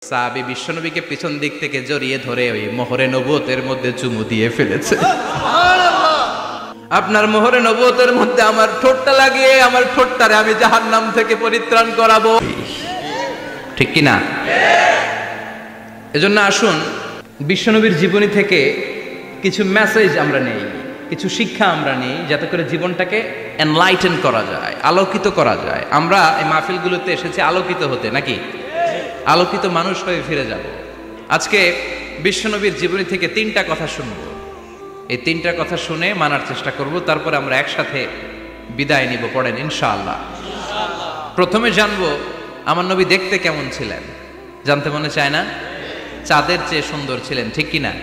সাহাবী বিশ্বনবীকে পিছন দিক থেকে জড়িয়ে ধরে ওই মোহরে নবুয়তের মধ্যে চুমু দিয়ে ফেলেছে। আপনার মোহরে নবুয়তের মধ্যে আমার ঠোঁটটা লাগিয়ে আমার ঠোঁটটারে আমি জাহান্নাম থেকে পরিত্রাণ করাবো, ঠিক কি না? এজন্য আসুন বিশ্বনবীর জীবনী থেকে কিছু মেসেজ আমরা নেই, কিছু শিক্ষা আমরা নেই, যাতে করে জীবনটাকে এনলাইটেন করা যায়, আলোকিত করা যায়। আমরা এই মাহফিলগুলোতে এসেছি আলোকিত হতে, নাকি আলোকিত মানুষ হয়ে ফিরে যাব। আজকে বিশ্বনবীর জীবনী থেকে 3টা কথা শুনব। এই 3টা কথা শুনে মানার চেষ্টা করব, তারপর আমরা একসাথে বিদায় নিব। পড়েন ইনশাআল্লাহ। প্রথমে জানবো আমার নবী দেখতে কেমন ছিলেন। জানতে মনে চায় না? চাঁদের চেয়ে সুন্দর ছিলেন, ঠিক কি না?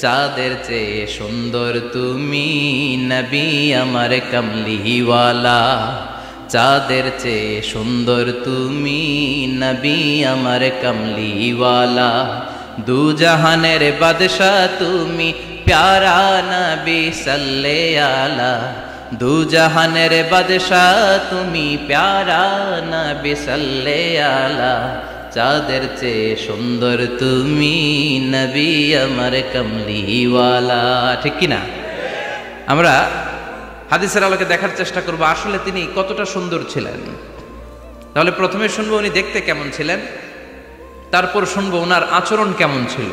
চাঁদের চেয়ে সুন্দর তুমি নবী আমার কমলিওয়ালা, চাঁদের চেয়ে সুন্দর তুমি নবী আমার কমলিওয়ালা, দু জাহানের বাদশা তুমি প্যারা নবী সাল্লে আলা, দু জাহানের বাদশা তুমি প্যারা নবী সাল্লে আলা, চাঁদের চেয়ে সুন্দর তুমি নবী আমার কমলিওয়ালা, ঠিক কি না? আমরা হাদিসের আলোকে দেখার চেষ্টা করব আসলে তিনি কতটা সুন্দর ছিলেন। তাহলে প্রথমে শুনবো উনি দেখতে কেমন ছিলেন, তারপর শুনবো ওনার আচরণ কেমন ছিল।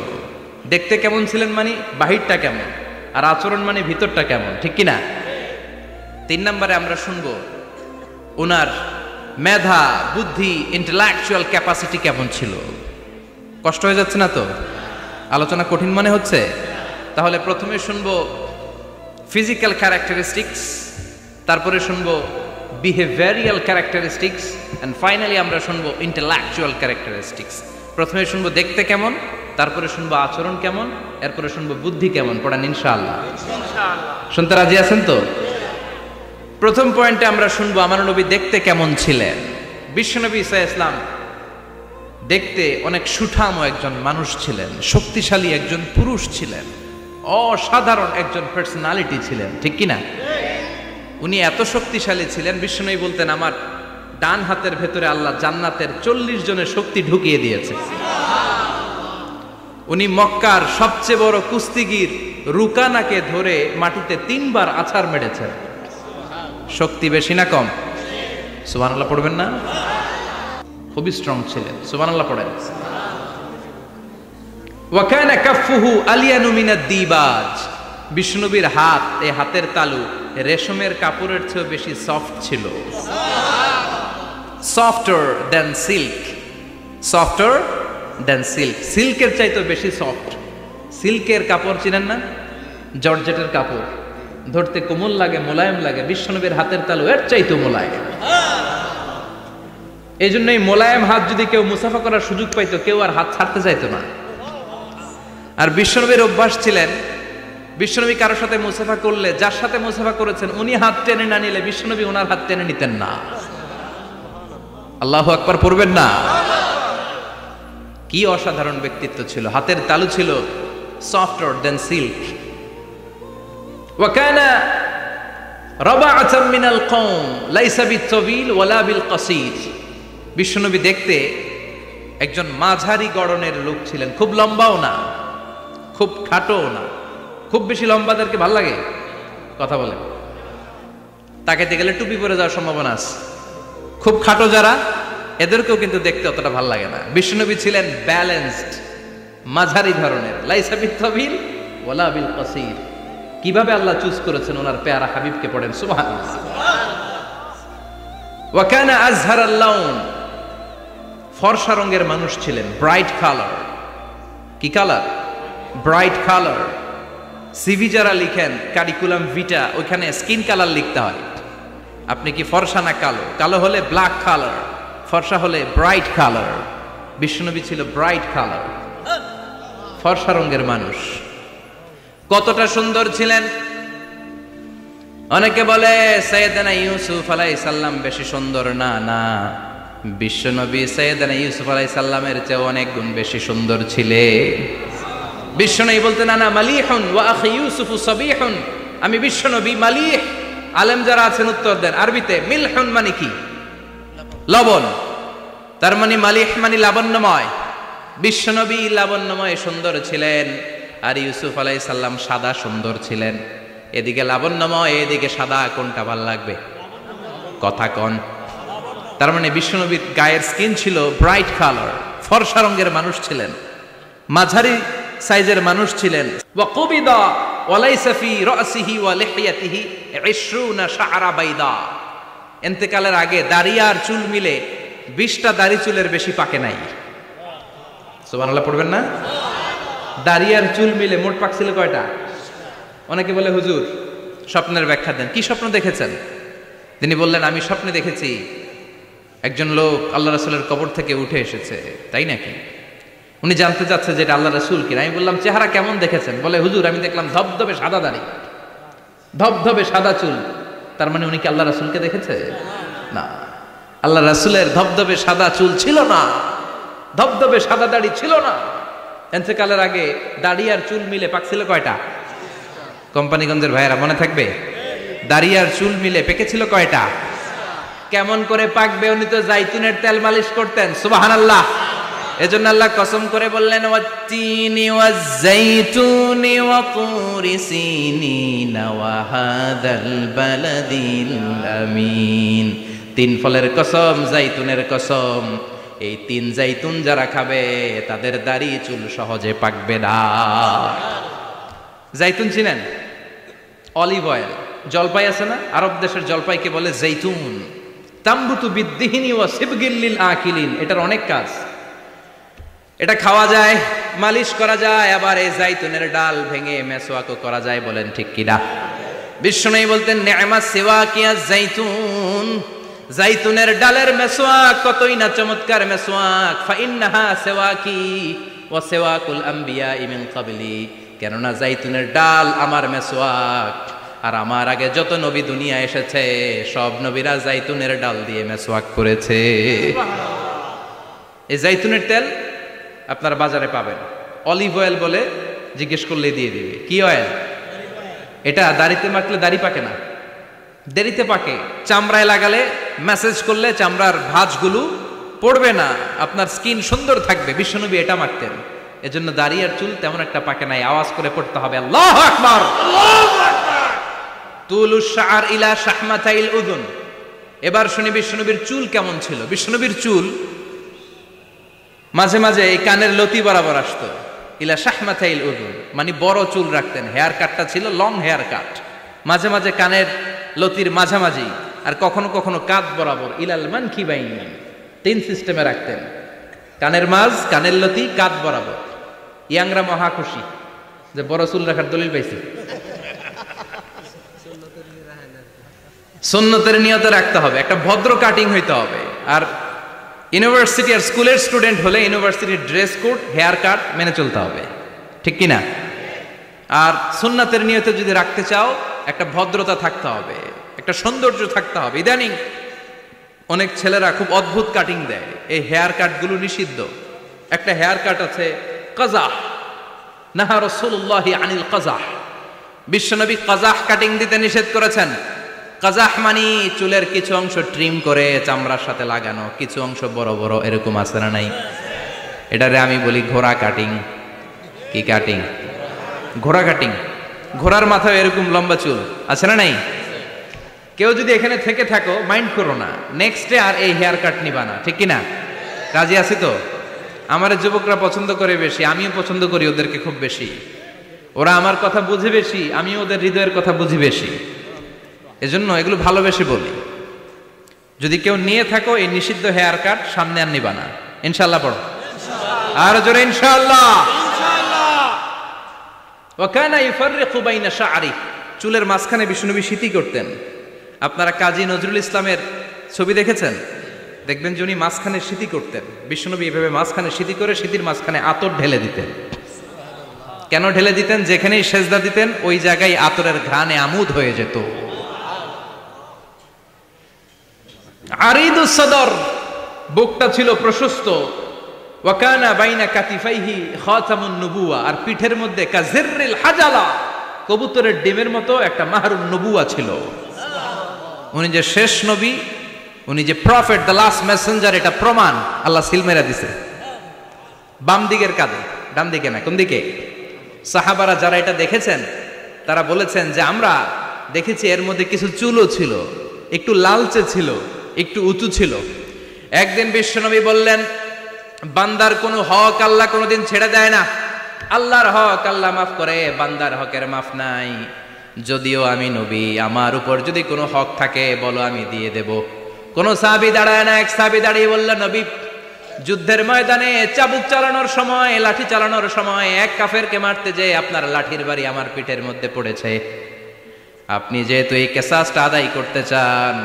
দেখতে কেমন ছিলেন মানে বাহিরটা কেমন, আর আচরণ মানে ভিতরটা কেমন, ঠিক কি না? 3 নম্বরে আমরা শুনবো ওনার মেধা, বুদ্ধি, ইন্টেলেকচুয়াল ক্যাপাসিটি কেমন ছিল। কষ্ট হয়ে যাচ্ছে না তো? আলোচনা কঠিন মনে হচ্ছে? তাহলে প্রথমে শুনবো ফিজিক্যাল ক্যারেক্টারিস্টিক্স, তারপরে শুনবো বিহেভিয়ারিয়াল ক্যারেক্টারিস্টিক্স, এন্ড ফাইনালি আমরা শুনবো ইন্টেলেকচুয়াল ক্যারেক্টারিস্টিক্স। প্রথমে শুনবো দেখতে কেমন, তারপরে শুনবো আচরণ কেমন, এরপরে শুনবো বুদ্ধি কেমন। পড়েন ইনশাআল্লাহ। শুনতে রাজি আছেন তো? প্রথম পয়েন্টে আমরা শুনবো আমার নবী দেখতে কেমন ছিলেন। বিশ্বনবী ঈসা ইসলাম দেখতে অনেক সুঠাম একজন মানুষ ছিলেন, শক্তিশালী একজন পুরুষ ছিলেন, অসাধারণ একজন পার্সোনালিটি ছিলেন, ঠিক কিনা? উনি এত শক্তিশালী ছিলেন, বিশ্বনবী বলতেন আমার ডান হাতের ভেতরে আল্লাহ জান্নাতের 40 জনের শক্তি ঢুকিয়ে দিয়েছে। উনি মক্কার সবচেয়ে বড় কুস্তিগির রুকানাকে ধরে মাটিতে 3 বার আছাড় মেরেছেন। শক্তি বেশি না কম? সুবহানাল্লাহ পড়বেন না? খুবই স্ট্রং ছিলেন। সুবহানাল্লাহ পড়েন। ওয়া কানা কাফফুহু আলিয়ানু মিনাদ দিবাজ, বিষ্ণুনবীর হাত, এই হাতের তালু রেশমের কাপড়ের চেয়ে বেশি সফট ছিল। Softer than silk, softer than silk, সিল্কের চাইতে বেশি সফট। সিল্কের কাপড় চিনেন না? জর্জেটের কাপড় ধরতে কোমল লাগে, মোলায়েম লাগে। বিশ্বনবীর হাতের তালু এর চাইতে মোলায়েম। এই জন্য এই মোলায়েম হাত যদি কেউ মুসাফা করার সুযোগ পাইতো, কেউ আর হাত ছাড়তে চাইতো না। আর বিশ্বনবীর অভ্যাস ছিলেন, বিশ্বনবী কারোর সাথে মুসাফা করলে, যার সাথে মুসাফা করেছেন উনি হাত টেনে না নিলে বিশ্বনবী ওনার হাত টেনে নিতেন না। আল্লাহু আকবার পড়বেন না? কি অসাধারণ ব্যক্তিত্ব ছিল। হাতের তালু ছিল সফটার দেন সিল্ক। ওয়া কানা রাবাআতাম মিনাল কওম লাইসা বিত-তাবিল ওয়ালা বিল কাসীর, বিশ্বনবী দেখতে একজন মাঝারি গড়নের লোক ছিলেন, খুব লম্বাও না, খুব খাটোও না। খুব বেশি লম্বাদেরকে ভাল লাগে? কথা বলেন। তাকাইতে গেলে টুপি পরে যাওয়ার সম্ভাবনা আছে। খুব খাটো যারা, এদেরকেও কিন্তু দেখতে অতটা ভাল লাগে না। বিশ্বনবী ছিলেন ব্যালেন্সড, মাঝারি ধরনের। লাইসা বিত-তাবিল ওয়ালা বিল কাসীর। কিভাবে আল্লাহ চুজ করেছেন ওনার পেয়ারা হাবিবকে, পড়েন সুবহানাল্লাহ। ওয়া কানা আযহারাল লাউন, ফর্সা রঙের মানুষ ছিলেন, ব্রাইট কালার। কি কালার? Bright colour. সিভি যারা লিখেন কারিকুলাম ভিটা, ওইখানে স্কিন কালার লিখতে হয়। আপনি কি ফর্সা না কালো? কালো হলে ব্ল্যাক কালার, ফর্সা হলে ব্রাইট কালার। বিশ্বনবী ছিল ব্রাইট কালার, ফর্সা রঙের মানুষ। কতটা সুন্দর ছিলেন! অনেকে বলে সাইয়েদনা ইউসুফ আলাইহিস সালাম বেশি সুন্দর। না না, বিশ্বনবী সাইয়েদনা ইউসুফ আলাইহিস সালামের চেয়ে অনেক গুণ বেশি সুন্দর ছিলেন। বিশ্বনবী বলতেন আনা মালিহুন ওয়া আখি ইউসুফু সাবিহুন, আমি বিশ্বনবী মালিহ। আলেম যারা আছেন উত্তর দেন আরবিতে। মিলহুন মানে কি? লবণ। তার মানে মালিহ মানে লাবণ্যময়। বিশ্বনবী লাবণ্যময় সুন্দর ছিলেন, আর ইউসুফ আলাইহিস সালাম সাদা সুন্দর ছিলেন। এদিকে লাবণ্যময়, এদিকে সাদা, কোনটা ভাল লাগবে? কথা কন। তার মানে বিশ্বনবীর গায়ের স্কিন ছিল ব্রাইট কালার, ফর্সা রঙের মানুষ ছিলেন, মাঝারি সাইজের মানুষ ছিলেন। ওয়া কুবিদা ওয়া লাইসা ফি রাসিহি ওয়া লিহিয়াতিহি 20 শা'রা বাইদা। ইন্তেকালের আগে দাড়ি আর চুল মিলে 20টা দাড়ি চুলের বেশি পাকে নাই। সুবহানাল্লাহ পড়বেন না? দাড়ি আর চুল মিলে মোট পাকছিল কয়টা? অনেকে বলে হুজুর স্বপ্নের ব্যাখ্যা দেন। কি স্বপ্ন দেখেছেন? তিনি বললেন, আমি স্বপ্নে দেখেছি একজন লোক আল্লাহ রাসূলের কবর থেকে উঠে এসেছে। তাই নাকি? উনি জানতে চাচ্ছে যে এটা আল্লাহ রাসূল কিনা। আমি বললাম, চেহারা কেমন দেখেছেন? বলে, হুজুর আমি দেখলাম ধবধবে সাদা দাড়ি, ধবধবে সাদা চুল। তার মানে উনি কি আল্লাহ রাসূলকে দেখেছে? না, আল্লাহ রাসূলের ধবধবে সাদা চুল ছিল না, ধবধবে সাদা দাড়ি ছিল না। ইন্তেকালের আগে দাড়ি আর চুল মিলে পাকছিল কয়টা? কোম্পানিগঞ্জের ভাইয়েরা মনে থাকবে? দাড়ি আর চুল মিলে পেকেছিল কয়টা? কেমন করে পাকবে? উনি তো জাইতুনের তেল মালিশ করতেন। সুবহানাল্লাহ। এজন্য আল্লাহ কসম করে বললেন, ওয়াত-তিনি ওয়াজ-জাইতুনি ওয়া তুরি সিনিন ওয়া হাদাল বালাদিল আমিন। তিন ফলের কসম, জাইতুনের কসম। এই তিন জাইতুন যারা খাবে তাদের দাড়ি চুল সহজে পাকবে না। জাইতুন চিনেন? Olive oil. জলপাই আছে না? আরব দেশের জলপাইকে বলে জাইতুন। তাম্বুতু বিদ্দিহিনি ওয়া সিবগিল লিল আকিলিন। এটার অনেক কাজ। এটা খাওয়া যায়, মালিশ করা যায়, আবার এই জাইতুনের ডাল ভেঙে মেসওয়াকও করা যায়। বলেন ঠিক কিনা? বিশ্বনবী বলতেন, নি'মা সিওয়াকিয়া জাইতুন। জাইতুনের ডালের মেসওয়াক কতই না চমৎকার মেসওয়াক। ফাইন্নাহা সিওয়াকি ওয়া সিওয়াকুল আমবিয়া মিন ক্বাবলি। কেননা জাইতুনের ডাল আমার মেসওয়াক, আর আমার আগে যত নবী দুনিয়া এসেছে সব নবীরা জাইতুনের ডাল দিয়ে মেসওয়াক করেছে। এই জাইতুনের তেল আপনারা বাজারে পাবেন। অলিভ অয়েল বলে জিজ্ঞেস করলে দিয়ে দিবে। কি অয়েল? এটা দাড়িতে মাখলে দাড়ি পাকে না, দেরিতে পাকে। চামড়ায় লাগালে, ম্যাসেজ করলে চামড়ার ভাঁজগুলো পড়বে না, আপনার স্কিন সুন্দর থাকবে। বিশ্বনবী এটা মাখতেন। এজন্য দাড়ি আর চুল তেমন একটা পাকে নাই। আওয়াজ করে পড়তে হবে, আল্লাহু আকবার। আল্লাহু আকবার। তুলুশ শা'r ইলা শাহমাতাইল উযুন। এবার শুনি বিশ্বনবীর চুল কেমন ছিল। বিশ্বনবীর চুল মাঝে মাঝে এই কানের লতি বরাবর আসতো। ইলা শাহমাতাইল উযুন মানে বড় চুল রাখতেন। হেয়ার কাটটা ছিল লং হেয়ার কাট, মাঝে মাঝে কানের লতির মাঝামাঝি, আর কখনো কখনো কাঁধ বরাবর। ইলাল মানকিবাইন, তিন সিস্টেমে রাখতেন। কানের মাঝ, কানের লতি, কাঁধ বরাবর। ইয়াংরা মহা খুশি যে বড় চুল রাখার দলিল পাইছি। সুন্নতের নিয়তে রাখতে হবে, একটা ভদ্র কাটিং হইতে হবে। আর ইউনিভার্সিটি আর স্কুলের স্টুডেন্ট হলে ইউনিভার্সিটির ড্রেস কোড, হেয়ার কাট মেনে চলতে হবে, ঠিক কিনা? আর সুন্নাতের নিয়তে যদি রাখতে চাও, একটা ভদ্রতা থাকতে হবে, একটা সৌন্দর্য থাকতে হবে। ইদানিং অনেক ছেলেরা খুব অদ্ভুত কাটিং দেয়। এই হেয়ার কাটগুলো নিষিদ্ধ। একটা হেয়ার কাট আছে কাজাহ, নাহা রাসূলুল্লাহি আনিল কাজাহ। বিশ্বনবী কাজাহ কাটিং দিতে নিষেধ করেছেন। কাজাহ মানে চুলের কিছু অংশ ট্রিম করে চামড়ার সাথে লাগানো, কিছু অংশ বড় বড়, এরকম আছে না নাই? এটারে আমি বলি ঘোড়া কাটিং। কি কাটিং? ঘোড়া কাটিং। ঘোড়ার মাথায় এরকম লম্বা চুল আছে না নাই? কেউ যদি এখানে থেকে থাকো, মাইন্ড করো না, নেক্সট ডে আর এই হেয়ার কাট নিবা না, ঠিক কিনা? রাজি আছি তো? আমার যুবকরা পছন্দ করে বেশি, আমিও পছন্দ করি ওদেরকে খুব বেশি। ওরা আমার কথা বুঝে বেশি, আমি ওদের হৃদয়ের কথা বুঝি বেশি। এজন্য এগুলো ভালোবেসে বলি। যদি কেউ নিয়ে থাকো এই নিষিদ্ধ হেয়ার কাট, সামনে আর নিবা না। ইনশাআল্লাহ পড়ো, আর জোরে ইনশাআল্লাহ। ওয়া কানা ইউফাররিকু বাইনা শা'রি। চুলের মাঝখানে বিষ্ণুনবী সিঁথি করতেন। আপনারা কাজী নজরুল ইসলামের ছবি দেখেছেন? দেখবেন যে উনি মাঝখানে সিঁথি করতেন। বিষ্ণুনবী এভাবে মাঝখানে সিঁথি করে সিঁথির মাঝখানে আতর ঢেলে দিতেন। কেন ঢেলে দিতেন? যেখানেই সেজদা দিতেন ওই জায়গায় আতরের ঘ্রাণে আমোদ হয়ে যেত। আরিদুস সদর, বুকটা ছিল প্রশস্ত। ওয়া কানা বাইনা কাতিফাইহি খাতামুন নবুওয়া, আর পিঠের মধ্যে কাজিররিল হাজালা, কবুতরের ডিমের মতো একটা মাহরুন নবুওয়া ছিল। উনি যে শেষ নবী, উনি যে প্রফেট, দ্য লাস্ট মেসেঞ্জার, এটা প্রমাণ আল্লাহ সিল মেরা দিছে। বাম দিকের কাঁধে, ডান দিকে না, কোন দিকে? সাহাবারা যারা এটা দেখেছেন তারা বলেছেন যে আমরা দেখেছি এর মধ্যে কিছু চুলও ছিল, একটু লালচে ছিল, একটু উঁচু ছিল। একদিন বিশ্বনবী বললেন, বান্দার কোনো হক আল্লাহ কোনোদিন ছেড়ে দেয় না। আল্লাহর হক আল্লাহ মাফ করে, বান্দার হকের মাফ নাই। যদিও আমি নবী, আমার উপর যদি কোনো হক থাকে বলো, আমি দিয়ে দেব। কোন সাহাবী দাঁড়ায় না। এক সাহাবী দাঁড়িয়ে বলল, নবী, যুদ্ধের ময়দানে চাবুক চালানোর সময়, লাঠি চালানোর সময় এক কাফেরকে মারতে যে আপনার লাঠির বাড়ি আমার পিঠের মধ্যে পড়েছে। আপনি যেহেতু এই কিসাসটা আদায় করতে চান,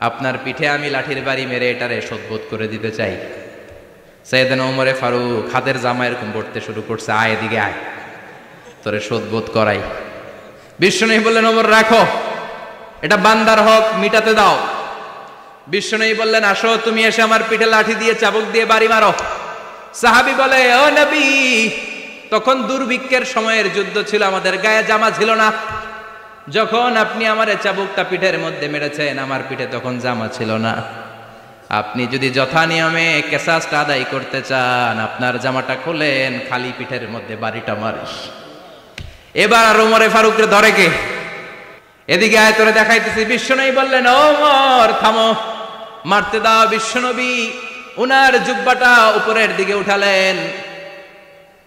আপনার পিঠে আমি লাঠির বাড়ি মেরে এটারে শোধবোধ করে দিতে চাই। সাইয়েদনা ওমরে ফারুক হাতের জামা এরকম পড়তে শুরু করছে, আয় এদিকে আয়, তোরে শোধবোধ করাই। বিশ্বনবী বললেন, ওমর রাখো, এটা বান্দার হক, মিটাতে দাও। বিশ্বনবী বললেন, আসো, তুমি এসে আমার পিঠে লাঠি দিয়ে চাবুক দিয়ে বাড়ি মারো। সাহাবী বলে, ও নবী, তখন দুর্ভিক্ষের সময়ের যুদ্ধ ছিল, আমাদের গায়ে জামা ছিল না। যখন আপনি আমার চাবুকটা পিঠের মধ্যে মেরেছেন, আমার পিঠে তখন জামা ছিল না। আপনি যদি যথা নিয়মে কিসাসটা আদায় করতে চান, আপনার জামাটা খোলেন, খালি পিঠের মধ্যে বাড়িটা মারিস। এবার আর ওমরে ফারুককে ধরে কে? এদিকে আয়, তোরে দেখাইতেছি। বিশ্বনবী বললেন, ওমর থামো, মারতে দাও। বিশ্বনবী উনার জুব্বাটা উপরের দিকে উঠালেন,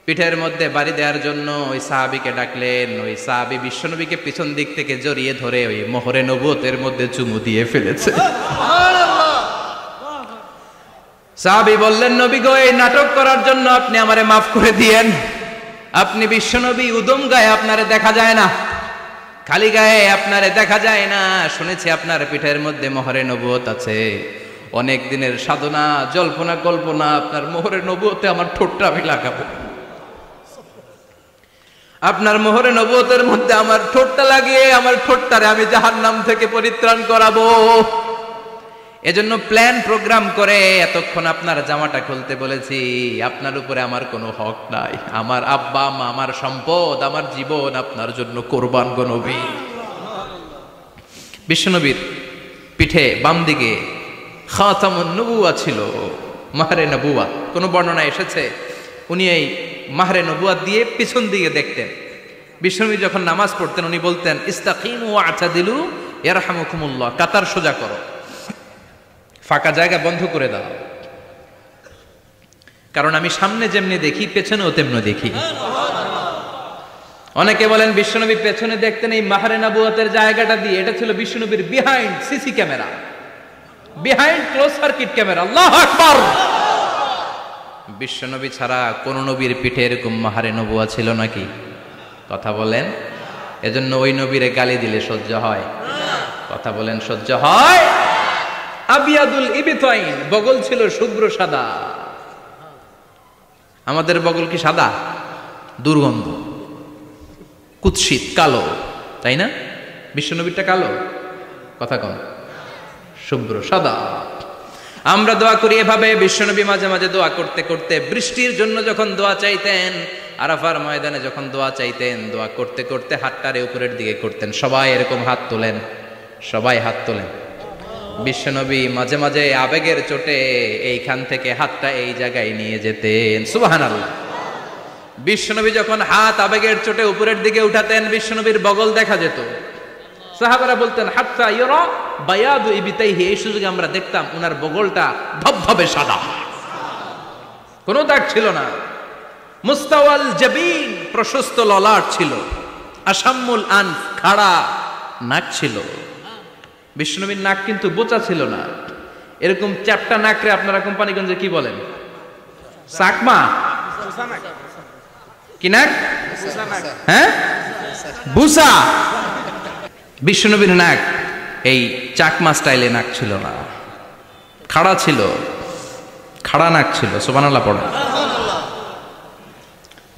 পিঠের মধ্যে বাড়ি দেওয়ার জন্য ওই সাহাবীকে ডাকলেন। ওই সাহাবী বিশ্বনবীকে পিছন দিক থেকে জড়িয়ে ধরে ওই মোহরে নবুয়তের মধ্যে চুমু দিয়ে ফেলেছে। সাহাবী বললেন, নবী গো, এই নাটক করার জন্য আপনি আমারে মাফ করে দিয়েন। আপনি বিশ্বনবী, উদম গায়ে আপনারে দেখা যায় না, খালি গায়ে আপনারে দেখা যায় না। শুনেছি আপনার পিঠের মধ্যে মোহরে নবুয়ত আছে। অনেক দিনের সাধনা, জল্পনা কল্পনা, আপনার মোহরে নবুয়তে আমার ঠোঁটটা আমি লাগাবো। আপনার মোহরে নবুয়তের মধ্যে আমার ঠোঁটটা লাগিয়ে আমার ঠোঁটটারে আমি জাহান্নাম থেকে পরিত্রাণ করাবো। এজন্য প্ল্যান প্রোগ্রাম করে এতক্ষণ আপনার জামাটা খুলতে বলেছি। আপনার উপরে আমার কোনো হক নাই। আমার আব্বা মা, আমার সম্পদ, আমার জীবন আপনার জন্য কোরবান গো নবী। বিশ্বনবীর পিঠে বাম দিকে খাতামুন নবুওয়া ছিল, মাহরে নবুওয়া। কোন বর্ণনা এসেছে উনি এই মাহরে নবুওয়া দিয়ে পিছন দিকে দেখতেন। বিশ্বনবী যখন নামাজ পড়তেন উনি বলতেন, ইস্তাকিমু ওয়া'তাদিলু ইয়ারহামুকুমুল্লাহ, কাতার সোজা করো, ফাঁকা জায়গা বন্ধ করে দাও। কারণ আমি সামনে যেমনি দেখি, পেছনেও তেমনি দেখি। অনেকে বলেন বিশ্বনবী পেছনে দেখতেন এই মাহরে নবুয়তের জায়গাটা দিয়ে। এটা ছিল বিশ্বনবীর behind CC camera, behind close circuit camera. আল্লাহু আকবার। বিশ্বনবী ছাড়া কোন নবীর পিঠে এরকম মাহরে নবুয়া ছিল নাকি? কথা বলেন। এজন্য ওই নবীরে গালি দিলে সহ্য হয়? কথা বলেন, সহ্য হয়? আবিয়াদুল ইবতাইন, বগল ছিল শুভ্র সাদা। আমাদের বগল কি সাদা? দুর্গন্ধ, কুৎসিত, কালো, তাই না? বিশ্বনবীরটা কালো? কথা কন, শুভ্র সাদা। আমরা দোয়া করি এভাবে। বিশ্বনবী মাঝে মাঝে দোয়া করতে করতে বৃষ্টির জন্য যখন দোয়া চাইতেন, আরাফার ময়দানে যখন দোয়া চাইতেন, দোয়া করতে করতে হাতটারে উপরের দিকে করতেন। সবাই এরকম হাত তোলেন, সবাই হাত তোলেন। বিশ্বনবী মাঝে মাঝে আবেগের চোটে এইখান থেকে হাতটা এই জায়গায় নিয়ে যেতেন। সুবহানাল্লাহ। বিশ্বনবী যখন হাত আবেগের চোটে উপরের দিকে উঠাতেন, বিশ্বনবীর বগল দেখা যেত। সাহাবারা বলতেন, হাত্তা ইরা বায়াদু ইবতাইহি, এই সুযোগে আমরা দেখতাম উনার বগলটা ধবধবে সাদা, কোনো দাগ ছিল না। মুস্তাওয়াল জাবিন, প্রশস্ত ললাট ছিল। আসাম্মুল আনফ, খাড়া নাক ছিল। বিশ্বনবীর নাক কিন্তু বোচা ছিল না। এরকম চ্যাপটা নাকরে আপনারা কোম্পানিগঞ্জে কি বলেন? চাকমা? কি নাক? হ্যাঁ, বুসা। বিশ্বনবীর নাক এই চাকমা স্টাইলে নাক ছিল না, খাড়া ছিল, খাড়া নাক ছিল। সুবহানাল্লাহ পড়ে।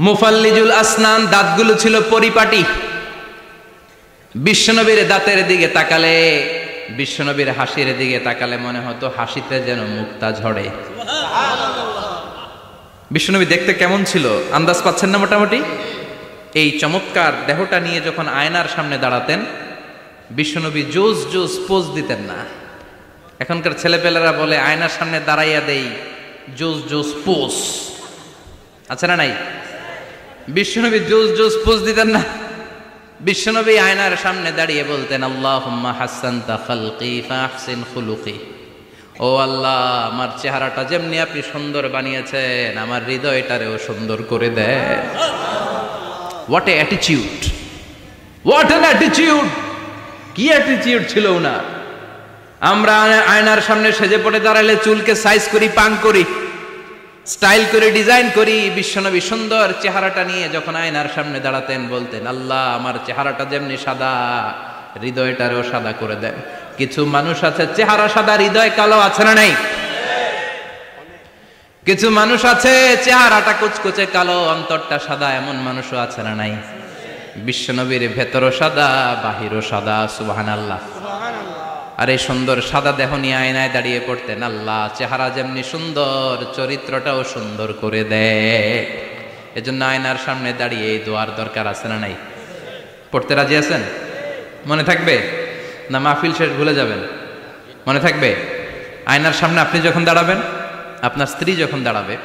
মুফাল্লিজুল আসনান, দাঁতগুলো ছিল পরিপাটি। বিশ্বনবীর দাঁতের দিকে তাকালে, বিশ্বনবীর হাসির দিকে তাকালে মনে হতো হাসিতে যেন মুক্তা ঝরে। বিশ্বনবী দেখতে কেমন ছিল আন্দাজ পাচ্ছেন না মোটামুটি? এই চমৎকার দেহটা নিয়ে যখন আয়নার সামনে দাঁড়াতেন, বিশ্বনবী জোস জোস পোজ দিতেন না। এখনকার ছেলেপেলেরা বলে আয়নার সামনে দাঁড়াইয়া দেই জোস জোস পোজ। আছে না নাই? বিশ্বনবী জুস জুস পোজ দিতেন না? বিশ্বনবী আয়নার সামনে দাঁড়িয়ে বলতেন, আল্লাহুম্মা হাসসানতা খালকি ফাহসিন খুলুকি। ও আল্লাহ, আমার চেহারাটা যেমনি আপনি সুন্দর বানিয়েছেন, আমার হৃদয়টারেও সুন্দর করে দেন। What a attitude, what an attitude! কি অ্যাটিটিউড ছিল ওনার! আমরা আয়নার সামনে সেজে পড়ে দাঁড়ালে চুলকে সাইজ করি, পাং করি, স্টাইল করে ডিজাইন করি। বিশ্বনবী সুন্দর চেহারাটা নিয়ে যখন আয়নার সামনে দাঁড়াতেন বলতেন, আল্লাহ, আমার চেহারাটা যেমনি সাদা, হৃদয়টারেও সাদা করে দেন। কিছু মানুষ আছে চেহারা সাদা, হৃদয় কালো, আছে না নাই? কিছু মানুষ আছে চেহারাটা কুচকুচে কালো, অন্তরটা সাদা, এমন মানুষও আছে না নাই? বিশ্বনবীর ভেতরও সাদা, বাহিরও সাদা। সুবহানাল্লাহ। আর এই সুন্দর সাদা দেহ নিয়ে আয়নায় দাঁড়িয়ে পড়তেন, আল্লাহ, চেহারা যেমনি সুন্দর, চরিত্রটাও সুন্দর করে দেয়। এজন্য আয়নার সামনে দাঁড়িয়ে এই দোয়ার দরকার, আছে না নাই? পড়তে রাজি আছেন? মনে থাকবে না মাহফিল শেষ ভুলে যাবেন? মনে থাকবে? আয়নার সামনে আপনি যখন দাঁড়াবেন, আপনার স্ত্রী যখন দাঁড়াবে,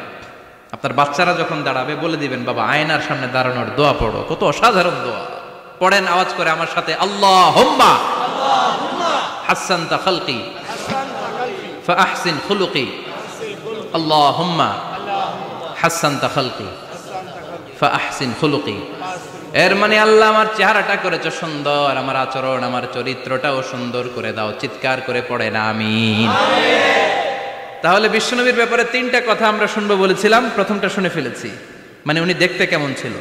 আপনার বাচ্চারা যখন দাঁড়াবে, বলে দিবেন, বাবা, আয়নার সামনে দাঁড়ানোর দোয়া পড়ো। কত অসাধারণ দোয়া! পড়েন আওয়াজ করে আমার সাথে, আল্লাহুম্মা হাসসানতা খালকি ফাহসিন খুলুকি। আল্লাহুম্মা হাসসানতা খালকি ফাহসিন খুলুকি। এর মানে, আল্লাহ, আমার চেহারাটা করেছো সুন্দর, আমার আচরণ, আমার চরিত্রটাও সুন্দর করে দাও। চিৎকার করে পড়েন আমিন। তাহলে বিশ্বনবীর ব্যাপারে তিনটা কথা আমরা শুনবো বলেছিলাম, প্রথমটা শুনে ফেলেছি। মানে উনি দেখতে কেমন ছিল,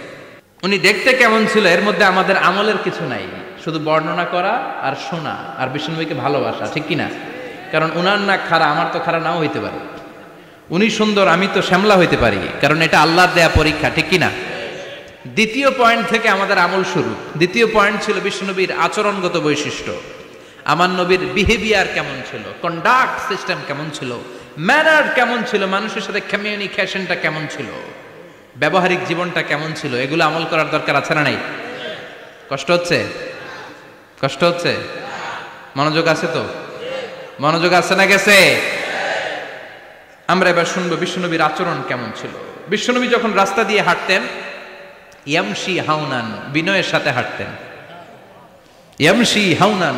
উনি দেখতে কেমন ছিল, এর মধ্যে আমাদের আমলের কিছু নাই, শুধু বর্ণনা করা আর শোনা আর বিশ্বনবীকে ভালোবাসা, ঠিক কিনা? কারণ উনার না খাড়া, আমার তো খাড়া নাও হইতে পারে। উনি সুন্দর, আমি তো শ্যামলা হইতে পারি, কারণ এটা আল্লাহর দেয়া পরীক্ষা, ঠিক কিনা? দ্বিতীয় পয়েন্ট থেকে আমাদের আমল শুরু। দ্বিতীয় পয়েন্ট ছিল বিশ্বনবীর আচরণগত বৈশিষ্ট্য। আমার নবীর বিহেভিয়ার কেমন ছিল, কন্ডাক্ট সিস্টেম কেমন ছিল, ম্যানার কেমন ছিল, মানুষের সাথে কমিউনিকেশনটা কেমন ছিল, ব্যবহারিক জীবনটা কেমন ছিল, এগুলো আমল করার দরকার, আছে না নাই? কষ্ট হচ্ছে? কষ্ট হচ্ছে? মনোযোগ আছে তো? মনোযোগ আছে না গেছে? আমরা এবার শুনবো বিশ্বনবীর আচরণ কেমন ছিল। বিশ্বনবী যখন রাস্তা দিয়ে হাঁটতেন, ইয়ামশি হাউনান, বিনয়ের সাথে হাঁটতেন। ইয়ামশি হাউনান,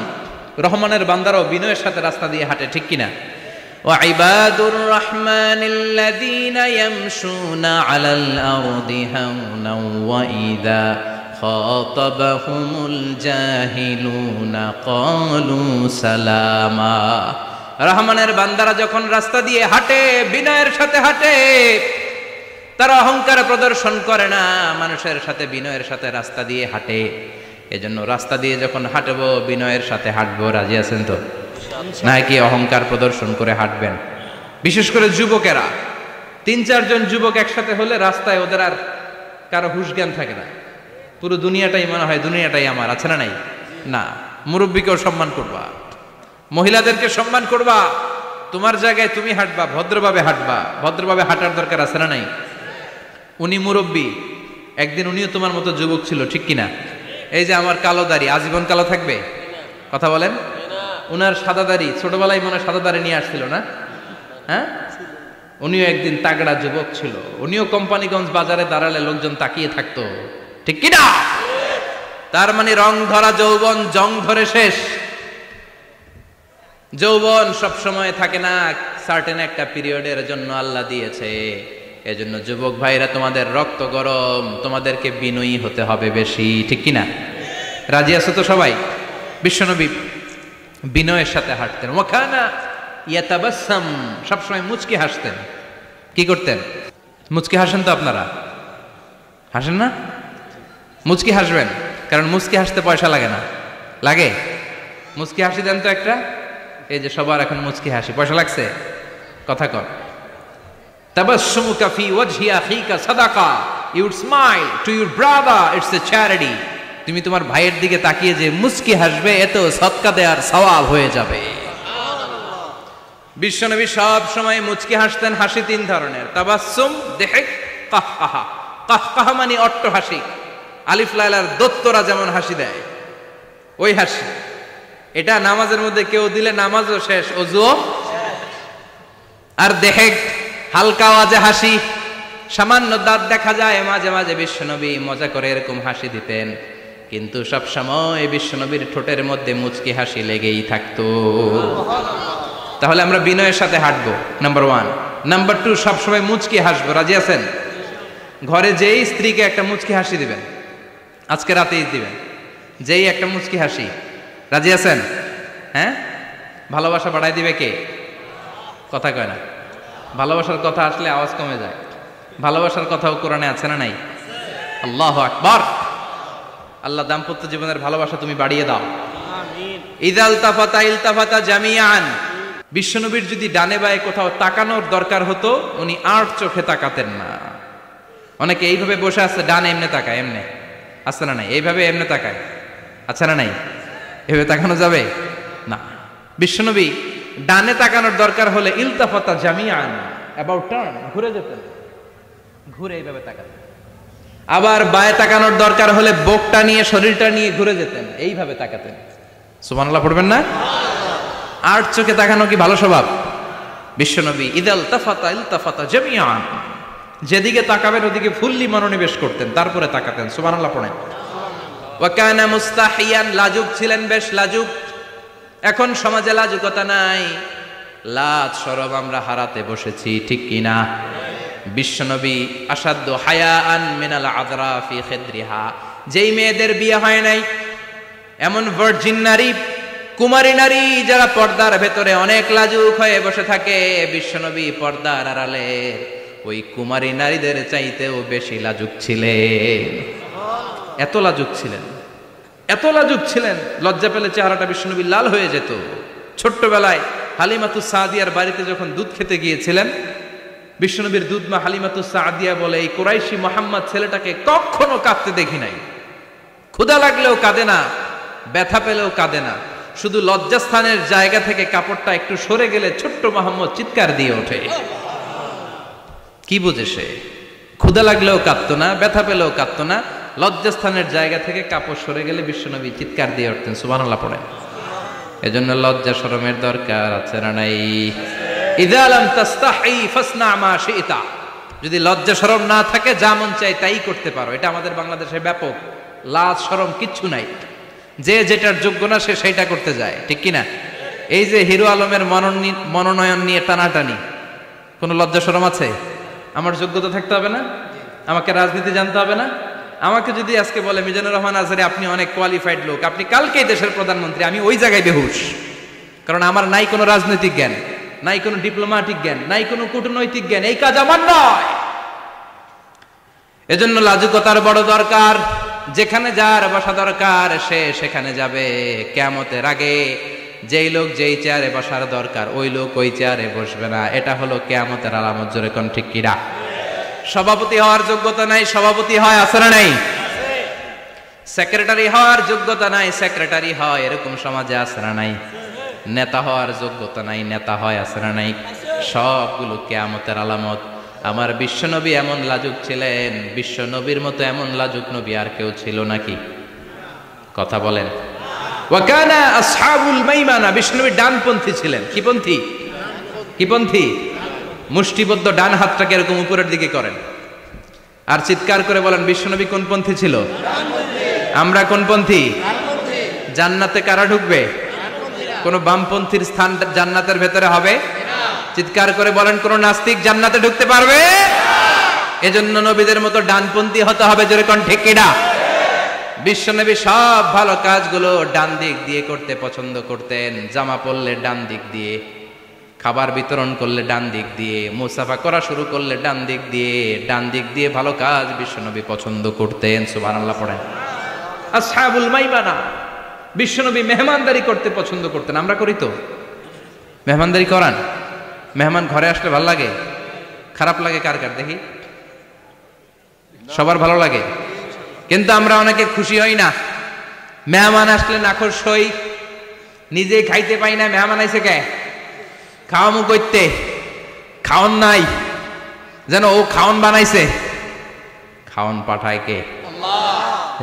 রহমানের বান্দারাও বিনয়ের সাথে রাস্তা দিয়ে হাঁটে, ঠিক কিনা? ওয়াইবাদুর রহমানিল্লাযীনা ইয়ামশুনা আলাল আরদি হাওনাও ওয়া ইযা খাতাবাহুমুল জাহিলুনা ক্বালু সালামা। রহমানের বান্দারা যখন রাস্তা দিয়ে হাঁটে, বিনয়ের সাথে হাঁটে, তারা অহংকার প্রদর্শন করে না, মানুষের সাথে বিনয়ের সাথে রাস্তা দিয়ে হাঁটে। এজন্য রাস্তা দিয়ে যখন হাঁটবো, বিনয়ের সাথে হাঁটবো। রাজি আছেন তো? নাকি অহংকার প্রদর্শন করে হাঁটবেন? বিশেষ করে যুবকেরা, ৩-৪ জন যুবক একসাথে হলে রাস্তায় ওদের আর কারো হুঁশ জ্ঞান থাকে না, পুরো দুনিয়াটাই মনে হয় দুনিয়াটাই আমার, আছে না নাই? না, মুরব্বীকেও সম্মান করবা, মহিলাদেরকে সম্মান করবা, তোমার জায়গায় তুমি হাঁটবা, ভদ্রভাবে হাঁটবা। ভদ্রভাবে হাঁটার দরকার, আছে না নাই? উনি মুরব্বী, একদিন উনিও তোমার মতো যুবক ছিল, ঠিক কিনা? এই যে আমার কালো দাড়ি, আজীবন কালো থাকবে? কথা বলেন। উনার সাদা দাড়ি, ছোটবেলায় মনে সাদা দাড়ি নিয়ে আসছিল না? হ্যাঁ, উনিও একদিন তাগড়া যুবক ছিল, উনিও কোম্পানিগঞ্জ বাজারে দাঁড়ালে লোকজন তাকিয়ে থাকতো, ঠিক কিনা? তার মানে রং ধরা যৌবন জং ধরে শেষ। যৌবন সব সময় থাকে না, সার্টেন একটা পিরিয়ডের জন্য আল্লাহ দিয়েছে। এজন্য যুবক ভাইরা, তোমাদের রক্ত গরম, তোমাদেরকে বিনয়ী হতে হবে বেশি, ঠিক কিনা? রাজি আছো তো সবাই? বিশ্বনবী বিনয়ের সাথে হাঁটতেন। ওয়াকানা ইয়াতাবাসসাম, সবসময় মুচকি হাসতেন। কি করতেন? মুচকি হাসেন তো আপনারা? হাসেন না? মুচকি হাসবেন, কারণ মুচকি হাসতে পয়সা লাগে না। লাগে? মুচকি হাসি দেন তো একটা। এই যে সবার এখন মুচকি হাসি, পয়সা লাগছে? কথা কর। তাবাসসুমুকা ফি ওয়াজহি আখিকা সাদাকা, you would smile to your brother, it's a charity. তুমি তোমার ভাইয়ের দিকে তাকিয়ে যে মুচকি হাসবে, এত সদকা দেওয়ার সওয়াব হয়ে যাবে। বিশ্বনবী সব সময় মুচকি হাসতেন। হাসি 3 ধরনের, তাবাসসুম, দিহক, কাহকাহা। কাহকাহা মানে অট্ট হাসি, আলিফ লাইলার দত্তরা যেমন হাসি দেয়, ওই হাসি। এটা নামাজের মধ্যে কেউ দিলে নামাজও শেষ, ওযুও। আর দিহক, হালকা আওয়াজে হাসি, সামান্য দাঁত দেখা যায়, মাঝে মাঝে বিশ্বনবী মজা করে এরকম হাসি দিতেন, কিন্তু সব সময় বিশ্বনবীর ঠোঁটের মধ্যে মুচকি হাসি লেগেই থাকতো। তাহলে আমরা বিনয়ের সাথে হাঁটবো, নাম্বার 1। নাম্বার 2, সবসময় মুচকি হাসবো। রাজি আছেন? ঘরে যেই স্ত্রীকে একটা মুচকি হাসি দিবেন, আজকে রাতেই দিবেন, যেই একটা মুচকি হাসি। রাজি আছেন? হ্যাঁ, ভালোবাসা বাড়াই দিবে কে? কথা কয় না। ভালোবাসার কথা আসলে আওয়াজ কমে যায়। ভালোবাসার কথাও কোরআনে আছে না নাই? আল্লাহু আকবার। আল্লাহ দাম্পত্য জীবনের ভালোবাসা তুমি বাড়িয়ে দাও। ইদাল তাফাতা ইলতাফাতা জামিয়ান। বিশ্বনবীর যদি ডানে বায়ে কোথাও তাকানোর দরকার হতো, উনি আর চোখে তাকাতেন না। অনেকে এইভাবে বসে আছে, ডানে এমনে তাকায়, এমনে আছে না নাই? এইভাবে এমনে তাকায়, আছে না নাই? এভাবে তাকানো যাবে না। বিশ্বনবী ডানে তাকানোর দরকার হলে ইলতাফাতা জামিয়ান, অ্যাবাউট টার্ন, ঘুরে যেতেন, ঘুরে এইভাবে তাকাতেন। আবার বায়ে তাকানোর দরকার হলে বুকটা নিয়ে, শরীরটা নিয়ে ঘুরে যেতেন, এইভাবে তাকাতেন। সুবহানাল্লাহ পড়বেন না? আর চোখে তাকানো কি ভালো স্বভাব? বিশ্বনবী ইদাল তাফাতা ইলতাফাতা জামিয়ান, যেদিকে তাকাবেন ওদিকে ফুল্লি মনোনিবেশ করতেন, তারপরে তাকাতেন। সুবহানাল্লাহ পড়েন। ওয়া কানা মুস্তাহিয়ান, লাজুক ছিলেন, বেশ লাজুক। এখন সমাজে লাজুকতা নাই, লাজ শরম আমরা হারাতে বসেছি, ঠিক কি না? বিশ্বনবী আসাদ্দু হায়াআন মিনাল আযরা ফি খিদরিহা, যেই মেয়েদের বিয়ে হয় নাই, এমন ভার্জিন নারী, কুমারী নারী যারা পর্দার ভেতরে অনেক লাজুক হয়ে বসে থাকে, বিশ্বনবী পর্দার আড়ালে ওই কুমারী নারীদের চাইতেও বেশি লাজুক ছিলেন। এত লাজুক ছিলেন, এত লাজুক ছিলেন, লজ্জা পেলে চেহারাটা বিশ্বনবী লাল হয়ে যেত। ছোট্টবেলায় হালিমাতুস সাদিয়ার বাড়িতে যখন দুধ খেতে গিয়েছিলেন, বিশ্বনবীর দুধমা হালিমাতুস সাদিয়া বলে, এই কুরাইশি মুহাম্মদ ছেলেটাকে কখনো কাঁদতে দেখি নাই। ক্ষুধা লাগলেও কাঁদে না, ব্যথা পেলেও কাঁদে না, শুধু লজ্জাস্থানের জায়গা থেকে কাপড়টা একটু সরে গেলে ছোট্ট মুহাম্মদ চিৎকার দিয়ে ওঠে। কি বুঝে সে? ক্ষুধা লাগলেও কাঁদতো না, ব্যথা পেলেও কাঁদতো না, লজ্জাস্থানের জায়গা থেকে কাপড় সরে গেলে বিশ্বনবী চিৎকার দিয়ে উঠতেন। সুবহানাল্লাহ পড়েন। এজন্য লজ্জা শরমের দরকার আছে না নাই? ইযা লাম তাস্তাহি ফাসনা মা শিতা, যদি লজ্জা শরম না থাকে যা মন চাই তাই করতে পারো। এটা আমাদের বাংলাদেশে ব্যাপক। লাজ শরম কিচ্ছু নাই, যে যেটার যোগ্য না সে সেইটা করতে যায়, ঠিক কিনা? এই যে হিরো আলমের মনোনয়ন নিয়ে টানাটানি, কোনো লজ্জা শরম আছে? আমার যোগ্যতা থাকতে হবে না? আমাকে রাজনীতি জানতে হবে না? আমাকে যদি আজকে বলে মিজানুর রহমান আজহারী আপনি অনেক কোয়ালিফাইড লোক, আপনি কালকেই দেশের প্রধানমন্ত্রী, আমি ওই জায়গায় বেহুশ, কারণ আমার নাই কোনো রাজনৈতিক জ্ঞান, নাই কোনো ডিপ্লোম্যাটিক জ্ঞান, নাই কোনো কূটনৈতিক জ্ঞান, এই কাজ আমার নয়। এজন্য লাজুকতার বড় দরকার। যেখানে যার বসা দরকার সে সেখানে যাবে। কিয়ামতের আগে যেই লোক যেই চেয়ারে বসার দরকার ওই লোক ওই চেয়ারে বসবে না। এটা হলো কিয়ামতের আলামত। জোরে কোন ঠিক কিনা? সভাপতি হওয়ার যোগ্যতা নাই, সভাপতি হয়, আছে না নাই? সেক্রেটারি হওয়ার যোগ্যতা নাই, সেক্রেটারি হয়, এরকম সমাজে আছে না নাই? নেতা হওয়ার যোগ্যতা নাই, নেতা হয়, আছে না নাই? সবগুলো কিয়ামতের আলামত। আমার বিশ্বনবী এমন লাজুক ছিলেন, বিশ্বনবীর মতো এমন লাজুক নবী আর কেউ ছিল নাকি? কথা বলেন। ওয়া কানা আসহাবুল মাইমানা, বিশ্বনবী ডানপন্থী ছিলেন। কি পন্থী? কি পন্থী? মুষ্টিবদ্ধ ডান হাতটাকে এরকম উপরের দিকে করেন আর চিৎকার করে বলেন, বিশ্বনবী কোন পন্থী ছিল? আমরা কোন পন্থী? জান্নাতে কারা ঢুকবে? কোন বামপন্থীর স্থান জান্নাতের ভেতরে হবে? চিৎকার করে বলেন, কোন নাস্তিক জান্নাতে ঢুকতে পারবে? এজন্য নবীদের মতো ডানপন্থী হতে হবে। জোরে কোন ঠিক কিনা? বিশ্বনবী সব ভালো কাজগুলো ডান দিক দিয়ে করতে পছন্দ করতেন। জামা পরলে ডান দিক দিয়ে, খাবার বিতরণ করলে ডান দিক দিয়ে, মুসাফা করা শুরু করলে ডান দিক দিয়ে, ডান দিক দিয়ে ভালো কাজ বিশ্বনবী পছন্দ করতেন। সুবহানাল্লাহ পড়েন। আসহাবুল মাইমানা, বিশ্বনবী মেহমানদারি করতে পছন্দ করতেন। আমরা করি তো? মেহমানদারি করান? মেহমান ঘরে আসলে ভালো লাগে? খারাপ লাগে কার কার দেখি? সবার ভালো লাগে, কিন্তু আমরা অনেকে খুশি হই না। মেহমান আসলে নাখোশ হই, নিজে খাইতে পাই না। মেহমান আইছে কে? খাওয়ামু করতে, খাওন নাই, যেন ও খাওন বানাইছে। খাওন পাঠায় কে?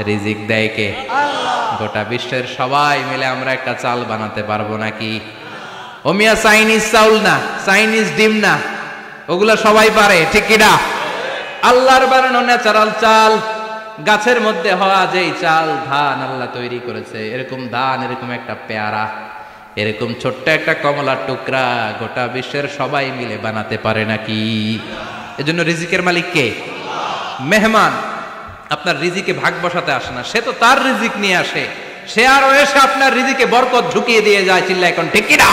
রিজিক দেয় কে? গোটা বিশ্বের সবাই মিলে আমরা একটা চাল বানাতে পারবো নাকি? ও মিয়া চাইনিজ চাউল না, চাইনিজ ডিম না, ওগুলা সবাই পারে, ঠিক কিনা? আল্লাহর বানানো ন্যাচারাল চাল, গাছের মধ্যে হওয়া যেই চাল, ধান আল্লাহ তৈরি করেছে, এরকম ধান, এরকম একটা পেয়ারা, এরকম ছোট্ট একটা কমলার টুকরা গোটা বিশ্বের সবাই মিলে বানাতে পারে নাকি? এজন্য রিজিকের মালিক কে? মেহমান আপনার রিজিকে ভাগ বসাতে আসে না, সে তো তার রিজিক নিয়ে আসে, সে আরো এসে আপনার রিজিকে বরকত ঢুকিয়ে দিয়ে যায়। চিল্লা এখন ঠিক কিনা?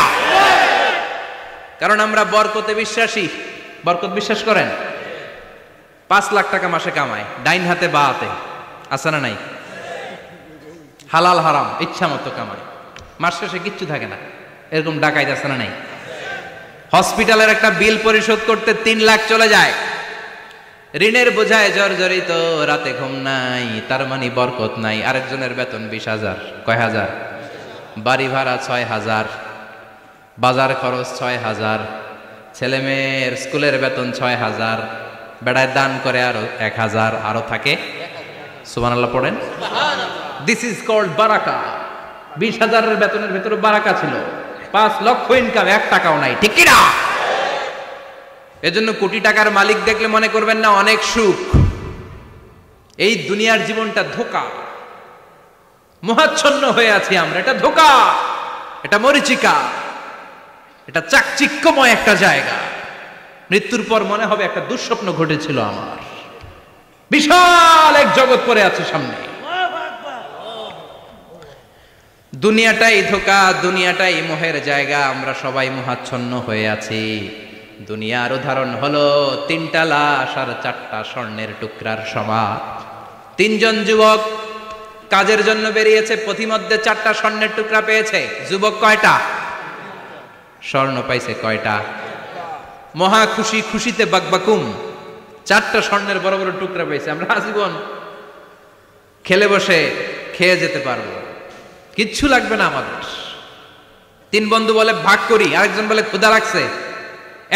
কারণ আমরা বরকতে বিশ্বাসী। বরকত বিশ্বাস করেন? 5 লাখ টাকা মাসে কামায়, ডাইন হাতে বা হাতে, আছে না নাই? হালাল হারাম ইচ্ছা মতো কামায়, মাস শেষে কিচ্ছু থাকে না, এরকম ডাকাইত আছে না নাই? হসপিটালের একটা বিল পরিশোধ করতে 3 লাখ চলে যায়, ঋণের বোঝায় জর্জরিত, রাতে ঘুম নাই, তার মানে বরকত নাই। আরেকজনের বেতন 20,000, কয় হাজার? বাড়ি ভাড়া 6,000, বাজার খরচ 6,000, ছেলে মেয়ের স্কুলের বেতন 6,000, বেড়ায় দান করে আরো 1,000, আরো থাকে। সুবহানাল্লাহ পড়েন। দিস ইজ কল্ড বারাকা। 20,000-এর বেতনের ভেতরে বারাকা ছিল, 5 লক্ষ ইনকাম, 1 টাকাও নাই। ঠিক কিনা? এজন্য কোটি টাকার মালিক দেখলে মনে করবেন না অনেক সুখ। এই দুনিয়ার জীবনটা ধোঁকা, মোহাচ্ছন্ন হয়ে আছি আমরা। এটা ধোঁকা, এটা মরিচিকা, এটা চাকচিক্যময় একটা জায়গা। মৃত্যুর পর মনে হবে একটা দুঃস্বপ্ন ঘটেছিল আমার, বিশাল এক জগৎ পড়ে আছে সামনে। দুনিয়াটাই ধোঁকা, দুনিয়াটাই মোহের জায়গা, আমরা সবাই মোহাচ্ছন্ন হয়ে আছি। দুনিয়ার উদাহরণ হলো 3টা লাশ আর 4টা স্বর্ণের টুকরার সমান। 3 জন যুবক কাজের জন্য বেরিয়েছে, পথিমধ্যে 4টা স্বর্ণের টুকরা পেয়েছে। যুবক কয়টা? স্বর্ণ পাইছে কয়টা? মহা খুশি, খুশিতে বাকবাকুম, 4টা স্বর্ণের বড় বড় টুকরা পেয়েছে। আমরা আজীবন খেলে বসে খেয়ে যেতে পারবো, কিচ্ছু লাগবে না আমাদের। 3 বন্ধু বলে ভাগ করি, আরেকজন বলে ক্ষুধা লাগছে।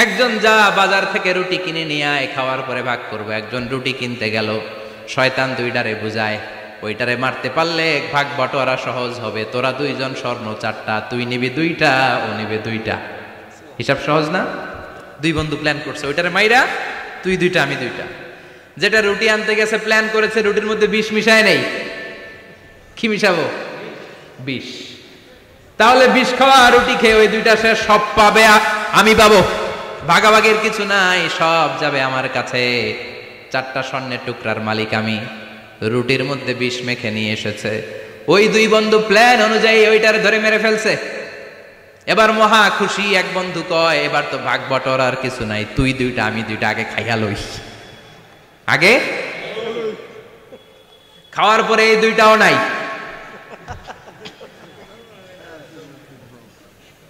একজন যা বাজার থেকে রুটি কিনে নিয়ে আয়, খাওয়ার পরে ভাগ করবো। একজন রুটি কিনতে গেল, শয়তান 2টারে বুঝায়, ওইটারে মারতে পারলে ভাগ বটোয়ারা সহজ হবে। তোরা 2 জন স্বর্ণ 4টা, তুই নিবি 2টা, ও নিবে 2টা। হিসাব সহজ না? 2 বন্ধু প্ল্যান করছে, ওইটারে মাইরা তুই 2টা, আমি 2টা। যেটা রুটি আনতে গেছে প্ল্যান করেছে রুটির মধ্যে বিষ মিশায় নেই, কি মিশাবো? বিষ। তাহলে বিষ খাওয়া রুটি খেয়ে ওই 2টা সে সব পাবে, আমি পাবো। ভাগাভাগির কিছু নাই, সব যাবে আমার কাছে। 4টা স্বর্ণের টুকরার মালিক আমি। রুটির মধ্যে বিষ মেখে নিয়ে এসেছে, ওই 2 বন্ধু প্ল্যান অনুযায়ী ওইটার ধরে মেরে ফেলছে। এবার মহা খুশি। এক বন্ধু কয়, এবার তো ভাগ বটর আর কিছু নাই, তুই 2টা, আমি 2টা, আগে খাইয়া লই। আগে খাওয়ার পরে এই 2টাও নাই।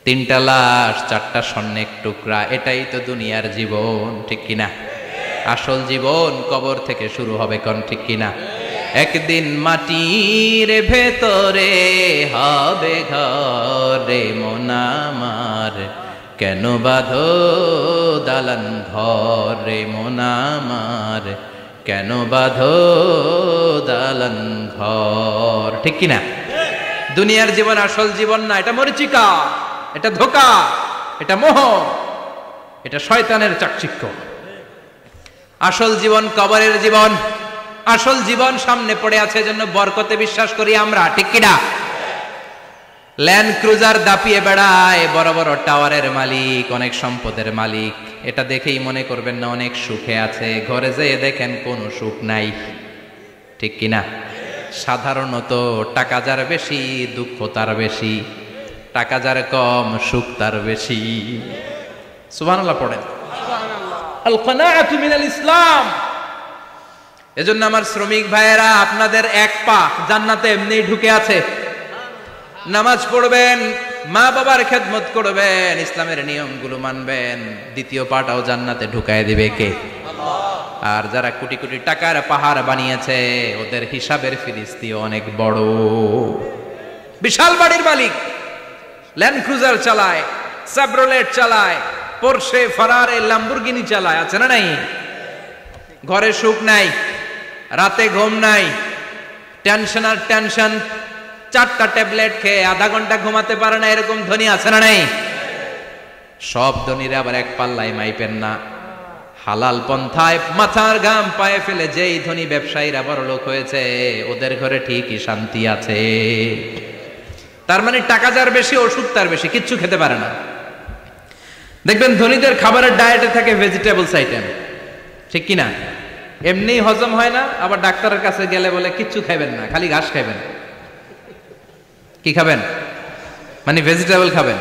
3টা লাশ, 4টা স্বর্ণের টুকরা, এটাই তো দুনিয়ার জীবন। ঠিক কিনা? আসল জীবন কবর থেকে শুরু হবে, কোন ঠিক কিনা? একদিন মাটির ভেতরে হবে ঘরে মন আমার, কেন বাঁধো দালান ঘরে মন আমার, কেন বাঁধো দালান ঘর। ঠিক কিনা? দুনিয়ার জীবন আসল জীবন না, এটা মরিচিকা, এটা ধোঁকা, এটা মোহ, এটা শয়তানের চাকচিক্য। আসল জীবন কবরের জীবন। আসল জীবন সামনে পড়ে আছে, জন্য বরকতে বিশ্বাস করি আমরা। ঠিক কিনা? ল্যান্ড ক্রুজার দাপিয়ে বেড়ায়, বড় বড় টাওয়ারের মালিক, অনেক সম্পদের মালিক। এটা দেখেই মনে করবেন না অনেক সুখে আছে, ঘরে যেয়ে দেখেন কোনো সুখ নাই। ঠিক কিনা? সাধারণত টাকা যার বেশি, দুঃখ তার বেশি, টাকা যার কম, সুখ তার বেশি। সুবহানাল্লাহ পড়েন। আল কানাআতু মিনাল ইসলাম। এজন্য আমার শ্রমিক ভাইয়েরা, আপনাদের 1 পা জান্নাতে এমনিই ঢুকে আছে। নামাজ পড়বেন, মা বাবার খেদমত করবেন, ইসলামের নিয়মগুলো মানবেন, 2য় পাটাও জান্নাতে ঢুকায় দিবে কে? আল্লাহ। আর যারা কোটি কোটি টাকার পাহাড় বানিয়েছে, ওদের হিসাবের ফিরিস্তি অনেক বড়। বিশাল বাড়ির মালিক, ল্যান্ড ক্রুজার চালায়, সাব্রোলেট চালায়, পোরশে, ফারারে, ল্যাম্বরগিনি চালায়, আছে না নাই? ঘরে সুখ নাই, রাতে ঘুম নাই, টেনশন আর টেনশন। 4টা ট্যাবলেট খেয়ে আধা ঘন্টা ঘুমাতে পারে না, এরকম ধনী আছে না নাই? সব ধনীরা আবার এক পাল্লায় মাইপেন না। হালাল পন্থায় মাথার ঘাম পায়ে ফেলে যেই ধনী ব্যবসায়ীরা বড়লোক হয়েছে, ওদের ঘরে ঠিকই শান্তি আছে। তার মানে টাকা যার বেশি, ওষুধ তার বেশি, কিচ্ছু খেতে পারে না। দেখবেন ধনীদের খাবারের ডায়েটে থাকে ভেজিটেবলস আইটেম, ঠিক কিনা? এমনি হজম হয় না, আবার ডাক্তারের কাছে গেলে বলে কিচ্ছু খাবেন না, খালি ঘাস খাবেন। কি খাবেন? মানে ভেজিটেবল খাবেন,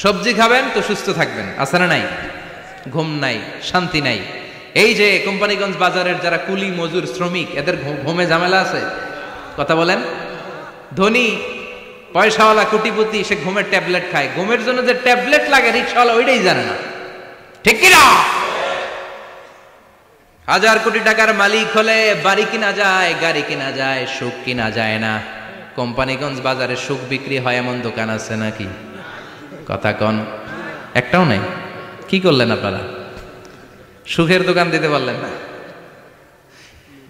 সবজি খাবেন তো সুস্থ থাকবেন। আছে না নাই? ঘুম নাই, শান্তি নাই। এই যে কোম্পানিগঞ্জ বাজারের যারা কুলি মজুর শ্রমিক, এদের ঘুমে ঝামেলা আছে? কথা বলেন। ধনী পয়সাওয়ালা কোটিপতি, সে ঘুমের ট্যাবলেট খায়। ঘুমের জন্য যে ট্যাবলেট লাগে রিক্সাওয়ালা ওইটাই জানে না, ঠিক কিনা? 1000 কোটি টাকার মালিক হলে বাড়ি কিনা যায়, গাড়ি কিনা যায়, সুখ কিনা যায় না। কোম্পানিগঞ্জ বাজারে সুখ বিক্রি হয় এমন দোকান আছে নাকি? কথা কন, একটাও নাই। কি করলেন আপনারা? সুখের দোকান দিতে পারলেন না?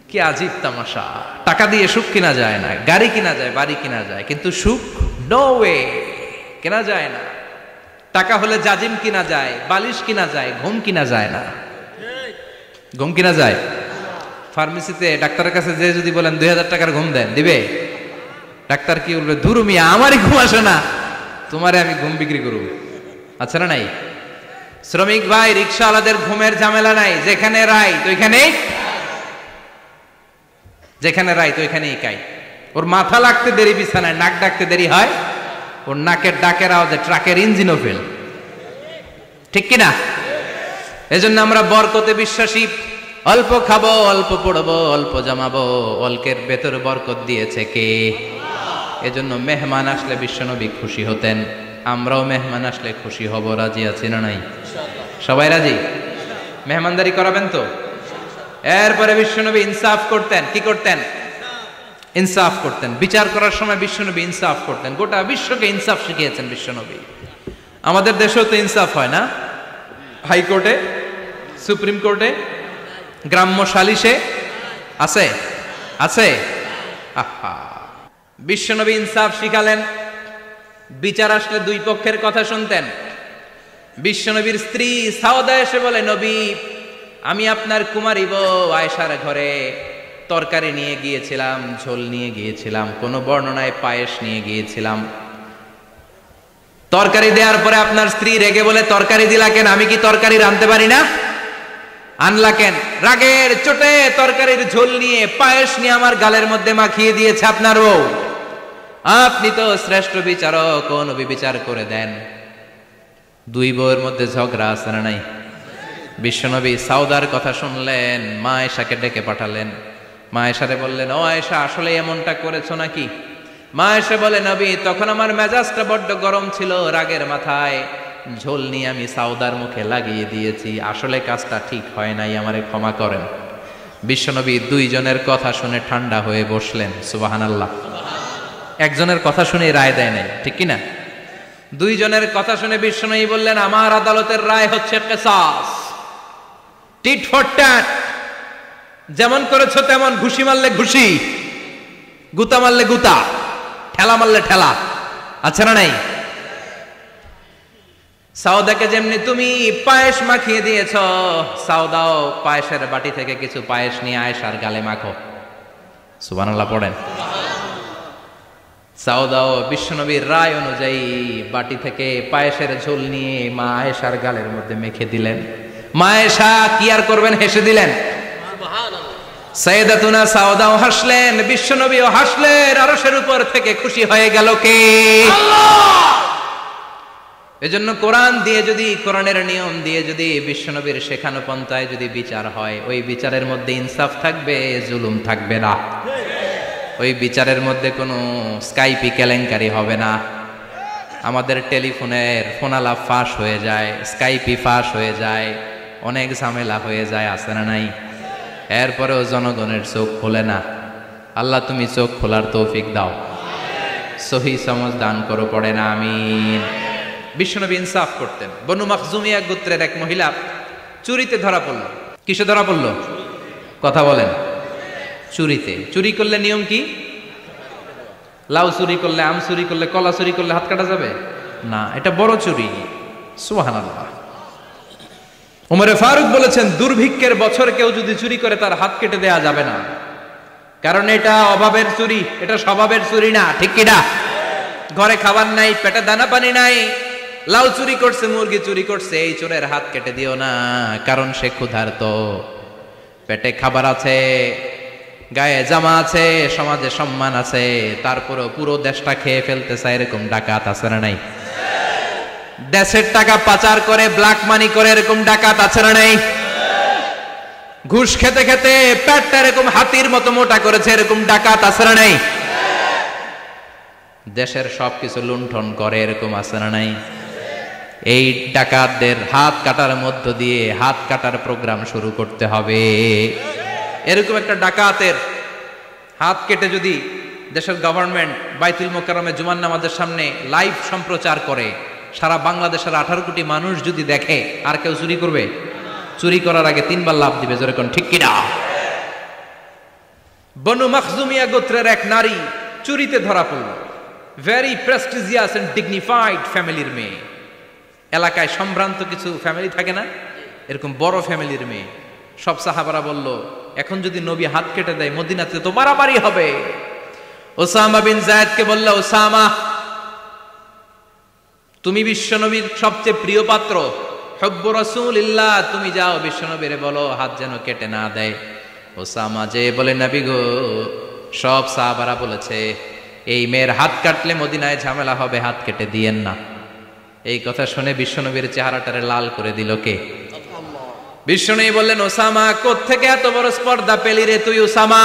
কি আজীব তামাশা। টাকা দিয়ে সুখ কিনা যায় না, গাড়ি কিনা যায়, বাড়ি কিনা যায়, কিন্তু সুখ নো ওয়ে, কেনা যায় না। টাকা হলে জাজিম কিনা যায়, বালিশ কিনা যায়, ঘুম কিনা যায় না। ঘুম কিনা যায়? ফার্মেসিতে ডাক্তারের কাছে যে যদি বলেন 2000 টাকার ঘুম দেন, দিবে? ডাক্তার কি বলবে? ধুরু মিয়া, আমারই ঘুম আসে না, তোমারে আমি ঘুম বিক্রি করব। আচ্ছা না নাই? শ্রমিক ভাই, রিক্সাওয়ালাদের ঘুমের ঝামেলা নাই। যেখানে রাইট ওইখানেই, যেখানে রাইট ওইখানেই কাই। ওর মাথা লাগতে দেরি বিছানায়, নাক ডাকতে দেরি হয়, ওর নাকের ডাকের আওয়াজে ট্রাকের ইঞ্জিনও ফেল, ঠিক কিনা? এজন্য আমরা বরকতে বিশ্বাসী। অল্প খাবো, অল্প পড়বো, অল্প জমাবো, অল্পের ভেতর বরকত দিয়েছে কে? এজন্য মেহমান আসলে বিশ্বনবী খুশি হতেন, আমরাও মেহমান আসলে খুশি হব। রাজি আছি না নাই? সবাই রাজি? মেহমানদারি করাবেন তো? এরপরে বিশ্বনবী ইনসাফ করতেন। কি করতেন? ইনসাফ করতেন। বিচার করার সময় বিশ্বনবী ইনসাফ করতেন। গোটা বিশ্বকে ইনসাফ শিখিয়েছেন বিশ্বনবী। আমাদের দেশেও তো ইনসাফ হয় না? হাইকোর্টে, সুপ্রিম কোর্টে, গ্রাম্য সালিশে আছে, আছে। আহা, বিশ্বনবী ইনসাফ শিখালেন। বিচার আসলে দুই পক্ষের কথা শুনতেন। বিশ্বনবীর স্ত্রী সাওদা এসে বলে, নবী, আমি আপনার কুমারী বউ আয়েশার ঘরে তরকারি নিয়ে গিয়েছিলাম, ঝোল নিয়ে গিয়েছিলাম, কোন বর্ণনায় পায়েস নিয়ে গিয়েছিলাম। তরকারি দেওয়ার পরে আপনার স্ত্রী রেগে বলে, তরকারি দিলা কেন? আমি কি তরকারি রাঁধতে পারি না? আনলা কেন? রাগের চোটে তরকারির ঝোল নিয়ে, পায়েস নিয়ে আমার গালের মধ্যে মাখিয়ে দিয়েছে আপনার বউ। আপনি তো শ্রেষ্ঠ বিচারক, কোন বিচার করে দেন। দুই বউয়ের মধ্যে ঝগড়া আছে না নাই? বিশ্বনবী সাউদার কথা শুনলেন, মা আয়েশাকে ডেকে পাঠালেন। মা আয়েশারে বললেন, ও আয়েশা, আসলে এমনটা করেছো নাকি? মা আয়েশা বলে, নবী, তখন আমার মেজাজটা বড্ড গরম ছিল, রাগের মাথায় ঝোল নিয়ে আমি সাউদার মুখে লাগিয়ে দিয়েছি, আসলে কাজটা ঠিক হয় নাই, আমারে ক্ষমা করেন। বিশ্বনবী দুইজনের কথা শুনে ঠান্ডা হয়ে বসলেন। সুবহানাল্লাহ। একজনের কথা শুনে রায় দেয় নাই, ঠিক কিনা? দুইজনের কথা শুনে বিশ্বনবী বললেন, আমার আদালতের রায় হচ্ছে কিসাস, টিট ফর ট্যাট। যেমন করেছো তেমন, ঘুষি মারলে ঘুষি, গুতা মারলে গুতা, ঠেলা মারলে ঠেলা। আচ্ছা না নাই? সাউদাকে যেমনি তুমি পায়েস মাখিয়ে দিয়েছ, সাউদাও পায়েসের বাটি থেকে কিছু পায়েস নিয়ে আয়েশার গালে মাখো। সুবহানাল্লাহ পড়েন। সাউদাও বিশ্বনবীর রায় অনুযায়ী বাটি থেকে পায়েসের ঝোল নিয়ে মা আয়েশার গালের মধ্যে মেখে দিলেন। মা আয়েশা কি আর করবেন, হেসে দিলেন। সাইয়েদাতুনা সাউদাও হাসলেন, বিশ্বনবীও হাসলেন। আরশের উপর থেকে খুশি হয়ে গেল কে? আল্লাহ। এজন্য কোরআন দিয়ে যদি, কোরআনের নিয়ম দিয়ে যদি, বিশ্বনবীর শেখানো পন্থায় যদি বিচার হয়, ওই বিচারের মধ্যে ইনসাফ থাকবে, জুলুম থাকবে না। ওই বিচারের মধ্যে কোনো স্কাইপি কেলেঙ্কারি হবে না। আমাদের টেলিফোনের ফোনালাপ ফাঁস হয়ে যায়, স্কাইপি ফাঁস হয়ে যায়, অনেক ঝামেলা হয়ে যায়, আছে না নাই? এরপরেও জনগণের চোখ খোলে না। আল্লাহ তুমি চোখ খোলার তৌফিক দাও, সহি সমঝ দান করো, পড়ে না আমিন। বিশ্বনবী ইনসাফ করতেন। বনু মাখজুমিয়া গোত্রের এক মহিলা চুরিতে ধরা পড়ল। কিসে ধরা পড়ল? কথা বলেন। চুরিতে। চুরি করলে নিয়ম কি? লাউ চুরি করলে, আম চুরি করলে, কলা চুরি করলে হাত কাটা যাবে না, এটা বড় চুরি। সুবহানাল্লাহ। ওমরে ফারুক বলেছেন, দুর্ভিক্ষের বছর কেউ যদি চুরি করে তার হাত কেটে দেয়া যাবে না, কারণ এটা অভাবের চুরি, এটা স্বভাবের চুরি না। ঠিক কিনা? ঘরে খাবার নাই, পেটে দানা পানি নাই, লাউ চুরি করছে, মুরগি চুরি করছে, এই চোরের হাত কেটে দিও না, কারণ সে ক্ষুধার্ত, পেটে খাবার আছে, গায়ে জামা আছে, সমাজে সম্মান আছে, তারপরেও পুরো দেশটা খেয়ে ফেলতে চায়, এরকম ডাকাত আছে না নাই? দেশের টাকা পাচার করে, ব্ল্যাক মানি করে, এরকম ডাকাত আছে না নাই? ঘুষ খেতে খেতে পেটটা এরকম হাতির মতো মোটা করেছে, এরকম ডাকাত আছে না নাই? দেশের সবকিছু লুণ্ঠন করে, এরকম আছে না নাই? এই ডাকাতদের হাত কাটার মধ্য দিয়ে হাত কাটার প্রোগ্রাম শুরু করতে হবে। এরকম একটা ডাকাতের হাত কেটে যদি দেশের গভর্নমেন্ট বাইতুল মোকাররমে জুমার নামাজের সামনে লাইভ সম্প্রচার করে, সারা বাংলাদেশের 18 কোটি মানুষ যদি দেখে, আর কেউ চুরি করবে? চুরি করার আগে 3 বার লাভ দিবে, যেরকম ঠিক কিনা? বনু মখজুমিয়া গোত্রের এক নারী চুরিতে ধরা পড়ল। ভেরি প্রেস্টিজিয়াস এন্ড ডিগনিফাইড ফ্যামিলির মেয়ে। এলাকায় সম্ভ্রান্ত কিছু ফ্যামিলি থাকে না, এরকম বড় ফ্যামিলির মেয়ে। সব সাহাবারা বলল, এখন যদি নবী হাত কেটে দেয় মদিনাতে তো মারামারি হবে। ওসামা বিন যায়েদকে বলল, ওসামা, তুমি বিশ্বনবীর সবচেয়ে প্রিয় পাত্র, হুব্বু রাসূলিল্লাহ, তুমি যাও বিশ্বনবীরে বলো হাত যেন কেটে না দেয়। ওসামা যে বলে, নবী গো, সব সাহাবারা বলেছে এই মেয়ের হাত কাটলে মদিনায় ঝামেলা হবে, হাত কেটে দিয়েন না। এই কথা শুনে বিশ্বনবীর চেহারাটারে লাল করে দিল কে? বিশ্বনবী বললেন, ওসামা, কোত্থেকে এত বড় স্পর্ধা পেলি রে তুই ওসামা?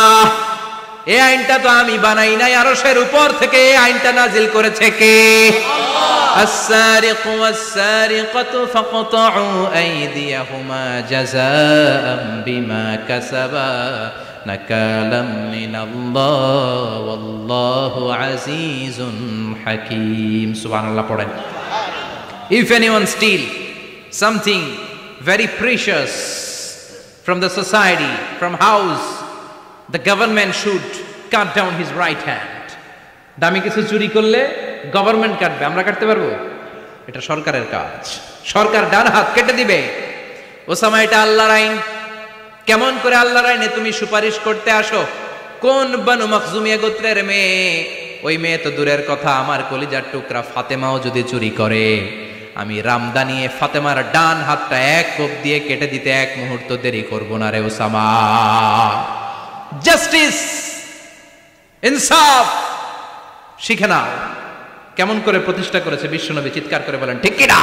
এই আইনটা তো আমি বানাই নাই, আরশের উপর থেকে এই আইনটা নাজিল করেছে কে? السارق والسارقة فاقطعوا أيديهما جزاء بما كسبا نكالا من الله والله عزيز حكيم. Subhanallah পড়েন। If anyone steal something very precious from the society, from house, the government should cut down his right hand. দামি কিছু চুরি করলে গভর্নমেন্ট কাটবে, আমরা কাটতে পারবো? এটা সরকারের কাজ, সরকার ডান হাত কেটে দিবে। ওসামা, এটা আল্লাহর আইন। কেমন করে আল্লাহর আইনে তুমি সুপারিশ করতে আসো? কোন বনু মখজুমিয়া গোত্রের মেয়ে? ওই মেয়ে তো দূরের কথা, আমার কলিজার টুকরা ফাতেমাও যদি চুরি করে, আমি রামদা নিয়ে ফাতেমার ডান হাতটা এক কোপ দিয়ে কেটে দিতে এক মুহূর্ত দেরি করব না রে ওসামা। জাস্টিস, ইনসাফ শিখে নাও। কেমন করে প্রতিষ্ঠা করেছে বিশ্বনবী, চিৎকার করে বলেন ঠিক কিনা?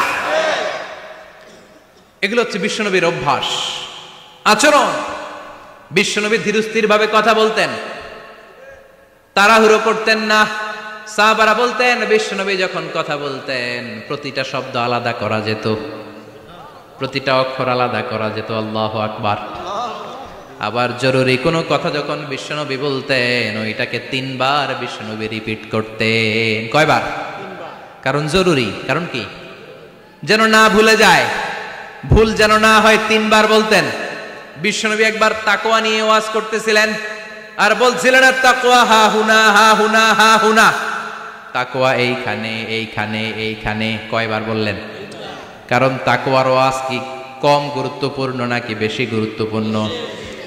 এগুলো হচ্ছে বিশ্বনবীর অভ্যাস, আচরণ। বিশ্বনবী ধীরস্থির ভাবে কথা বলতেন, তাড়াহুড়ো করতেন না। সাহাবারা বলতেন, বিশ্বনবী যখন কথা বলতেন প্রতিটা শব্দ আলাদা করা যেত, প্রতিটা অক্ষর আলাদা করা যেত। আল্লাহু আকবার। আবার জরুরি কোনো কথা যখন বিশ্বনবী বলতেন, ওইটাকে 3 বার বিশ্বনবী রিপিট করতেন। কয়বার? কারণ জরুরি। কারণ কি? যেন না ভুলে যায়, ভুল যেন না হয়, 3 বার বলতেন। বিশ্বনবী একবার তাকওয়া নিয়ে ওয়াজ করতেছিলেন, আর বলছিলেন, তাকওয়া হা হুনা হা হুনা হা হুনা, তাকওয়া এইখানে এইখানে এইখানে। কয়বার বললেন? কারণ তাকওয়ার ওয়াজ কি কম গুরুত্বপূর্ণ নাকি বেশি গুরুত্বপূর্ণ?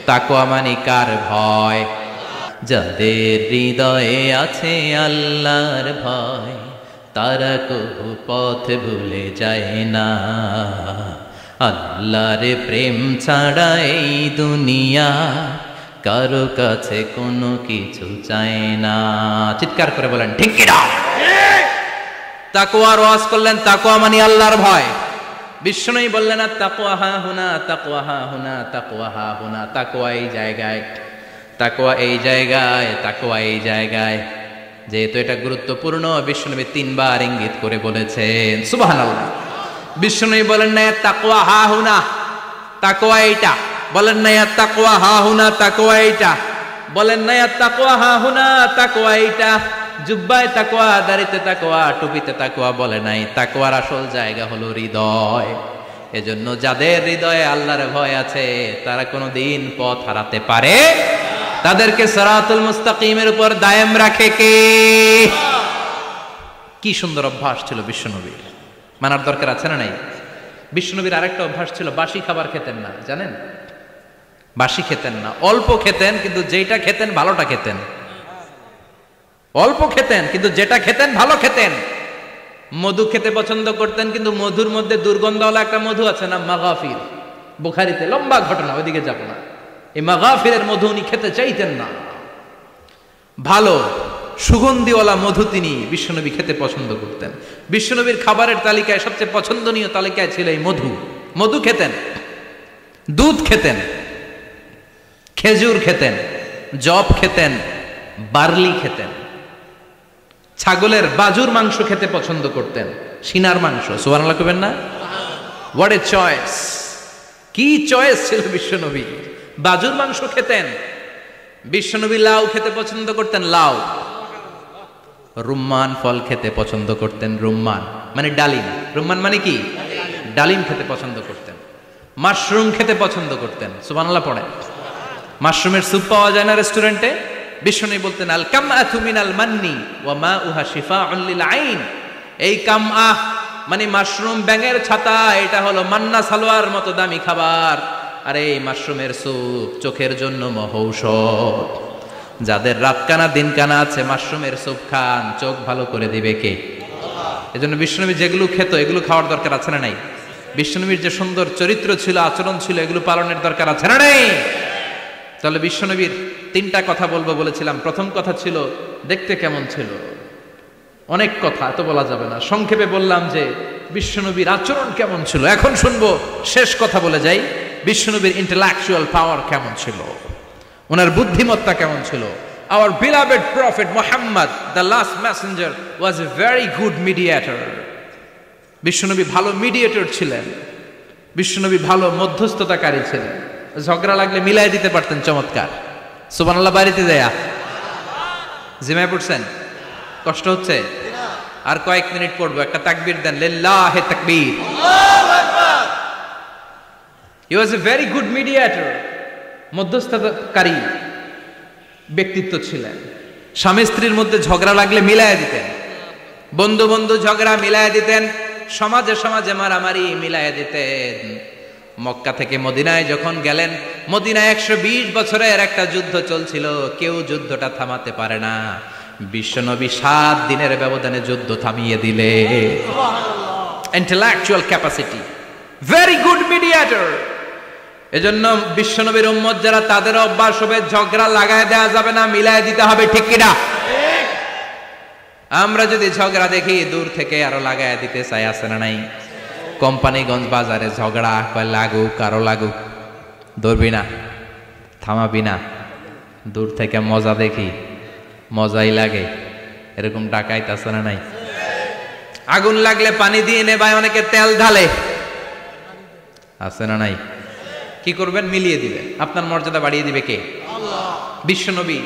তাকওয়া মানে কার ভয়? যাদের হৃদয়ে আছে আল্লাহর ভয়, তারা কবু পথ ভুলে যায় না। আল্লাহর প্রেম ছাড়া এই দুনিয়া কারো কাছে কোনো কিছু চায় না। চিৎকার করে বলেন ঠিক কিনা? তাকওয়ার ওয়াজ করলেন, তাকওয়া মানে আল্লাহর ভয়। বিশ্বনবী বললেন, তাকওয়া হা হুনা, তাকওয়া হা হুনা, তাকওয়া হা হুনা। তাকওয়া এই জায়গায়, তাকওয়া এই জায়গায়, তাকওয়া এই জায়গায়। যেহেতু এটা গুরুত্বপূর্ণ, বিশ্বনবী 3 বার ইঙ্গিত করে বলেছেন। সুবহানাল্লাহ। বিশ্বনবী বলেন না তাকওয়া হা হুনা, তাকওয়া এইটা। বলেন না তাকওয়া হা হুনা, তাকওয়া এইটা। বলেন না তাকওয়া হা হুনা, তাকওয়া এইটা। জুব্বায় তাকওয়া, দাড়িতে তাকওয়া, টুপিতে তাকওয়া বলে নাই। তাকওয়ার আসল জায়গা হলো হৃদয়। এজন্য যাদের হৃদয়ে আল্লাহর ভয় আছে, তারা কোনোদিন পথ হারাতে পারে, তাদেরকে সিরাতুল মুস্তাকিমের উপর দায়েম রাখে কে? কি সুন্দর অভ্যাস ছিল বিশ্বনবীর, মানার দরকার আছে না নাই? বিশ্বনবীর আরেকটা অভ্যাস ছিল, বাসি খাবার খেতেন না, জানেন? বাসি খেতেন না, অল্প খেতেন, কিন্তু যেটা খেতেন ভালোটা খেতেন। অল্প খেতেন কিন্তু যেটা খেতেন ভালো খেতেন। মধু খেতে পছন্দ করতেন, কিন্তু মধুর মধ্যে দুর্গন্ধওয়ালা একটা মধু আছে না, মাগাফির, বুখারীতে লম্বা ঘটনা, ওইদিকে যাব না। এই মাগাফিরের মধু উনি খেতে চাইতেন না। ভালো সুগন্ধিওয়ালা মধু তিনি বিশ্বনবী খেতে পছন্দ করতেন। বিশ্বনবীর খাবারের তালিকায় সবচেয়ে পছন্দনীয় তালিকায় ছিল এই মধু। মধু খেতেন, দুধ খেতেন, খেজুর খেতেন, জব খেতেন, বার্লি খেতেন, ছাগলের বাজুর মাংস খেতে পছন্দ করতেন, সিনার মাংস। সুবহানাল্লাহ কইবেন না? What a choice! কি চয়েস ছিল বিশ্বনবী! বাজুর মাংস খেতেন। বিশ্বনবী লাউ খেতে পছন্দ করতেন, লাউ। রুম্মান ফল খেতে পছন্দ করতেন, রুম্মান মানে ডালিম। রুম্মান মানে কি? ডালিম খেতে পছন্দ করতেন। মাশরুম খেতে পছন্দ করতেন। সুবহানাল্লাহ পড়েন। মাশরুমের স্যুপ পাওয়া যায় না রেস্টুরেন্টে? বিশ্বনবী বলতেন, আল কামআতু মিনাল মান্নি ওয়া মাউহা শিফাউন লিল আইন। এই কামআহ মানে মাশরুম, ব্যাঙের ছাতা, এটা হলো মান্না সালোয়ার মতো দামি খাবার। আর এই মাশরুমের স্যুপ চোখের জন্য মহৌষধ। যাদের রাত কানা দিন কানা আছে, মাশরুমের স্যুপ খান, চোখ ভালো করে দিবে কে? এজন্য বিশ্বনবী যেগুলো খেত এগুলো খাওয়ার দরকার আছে না নাই? বিশ্বনবীর যে সুন্দর চরিত্র ছিল, আচরণ ছিল, এগুলো পালনের দরকার আছে না নাই? তাহলে বিশ্বনবীর তিনটা কথা বলবো বলেছিলাম। প্রথম কথা ছিল দেখতে কেমন ছিল। অনেক কথা এত বলা যাবে না, সংক্ষেপে বললাম যে বিশ্বনবীর আচরণ কেমন ছিল। এখন শুনবো, শেষ কথা বলে যাই, বিশ্বনবীর ইন্টেলেকচুয়াল পাওয়ার কেমন ছিল, ওনার বুদ্ধিমত্তা কেমন ছিল। Our beloved prophet Muhammad, the last messenger, was a very good mediator. বিশ্বনবী ভালো মিডিয়েটর ছিলেন। বিশ্বনবী ভালো মধ্যস্থতাকারী ছিলেন। ঝগড়া লাগলে মিলাই দিতে পারতেন, চমৎকার। সুবহানাল্লাহ। বাড়িতে যায়া জিমায় পড়ছেন? কষ্ট হচ্ছে? আর কয়েক মিনিট পড়বো, একটা তাকবীর দেন, লিল্লাহি তাকবীর। আল্লাহু আকবার। He was a very good mediator. মধ্যস্থতাকারী ব্যক্তিত্ব ছিলেন। স্বামী স্ত্রীর মধ্যে ঝগড়া লাগলে মিলাইয়া দিতেন, বন্ধু বন্ধু ঝগড়া মিলাইয়া দিতেন, সমাজে সমাজে মারামারি মিলাইয়া দিতেন। মক্কা থেকে মদিনায় যখন গেলেন, মদিনায় 120 বছরের একটা যুদ্ধ চলছিল, কেউ যুদ্ধটা থামাতে পারে না। বিশ্বনবী 7 দিনের ব্যবধানে যুদ্ধ থামিয়ে দিলে। Intellectual capacity, very good mediator. এজন্য বিশ্বনবীর উম্মত যারা, তাদের অভ্যাস হবে ঝগড়া লাগায় দেওয়া যাবে না, মিলায় দিতে হবে, ঠিক কিনা? আমরা যদি ঝগড়া দেখি দূর থেকে আরো লাগায় দিতে চাই, আছে না নাই? কোম্পানিগঞ্জ বাজারে ঝগড়া, কয় লাগুক, আরো লাগুক, ধরবি না, থামাবি না, দূর থেকে মজা দেখি, মজাই লাগে, এরকম ডাকাইত আছে না নাই? আগুন লাগলে পানি দিয়ে নেবায়, অনেকে তেল ঢালে, আছে না নাই? কি করবেন? মিলিয়ে দিবেন। আপনার মর্যাদা বাড়িয়ে দিবে কে? আল্লাহ। বিশ্বনবী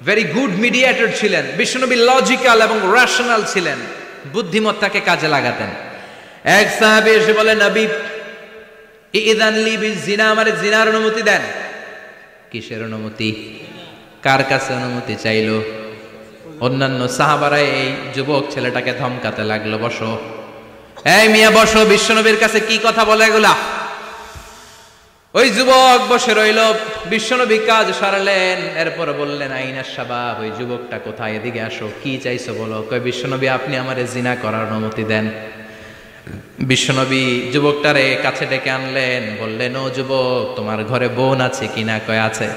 ভেরি গুড মিডিয়েটর ছিলেন। বিশ্বনবী লজিক্যাল এবং রেশনাল ছিলেন, বুদ্ধিমত্তাকে কাজে লাগাতেন। এক সাহাবী এসে বলে, নবী ইযান লি বিজিনা, আমারে জিনার অনুমতি দেন। কিসের অনুমতি? কার কাছে অনুমতি চাইলো? অন্যান্য সাহাবারা এই যুবক ছেলেটাকে ধমকাতে লাগলো, বসো, এই মিয়া বসো, বিশ্বনবীর কাছে কি কথা বলে এগুলা? ওই যুবক বসে রইল। বিশ্বনবী কাজ সারালেন, এরপর বললেন, আইনা শাবাব, ওই যুবকটা কোথায়, এদিকে আসো, কি চাইছো বলো। কয়, বিশ্বনবী আপনি আমারে জিনা করার অনুমতি দেন। বিশ্বনবী যুবকটারে কাছে ডেকে আনলেন, বললেন, ও যুবক, তোমার ঘরে বোন আছে কিনা? কয় আছে।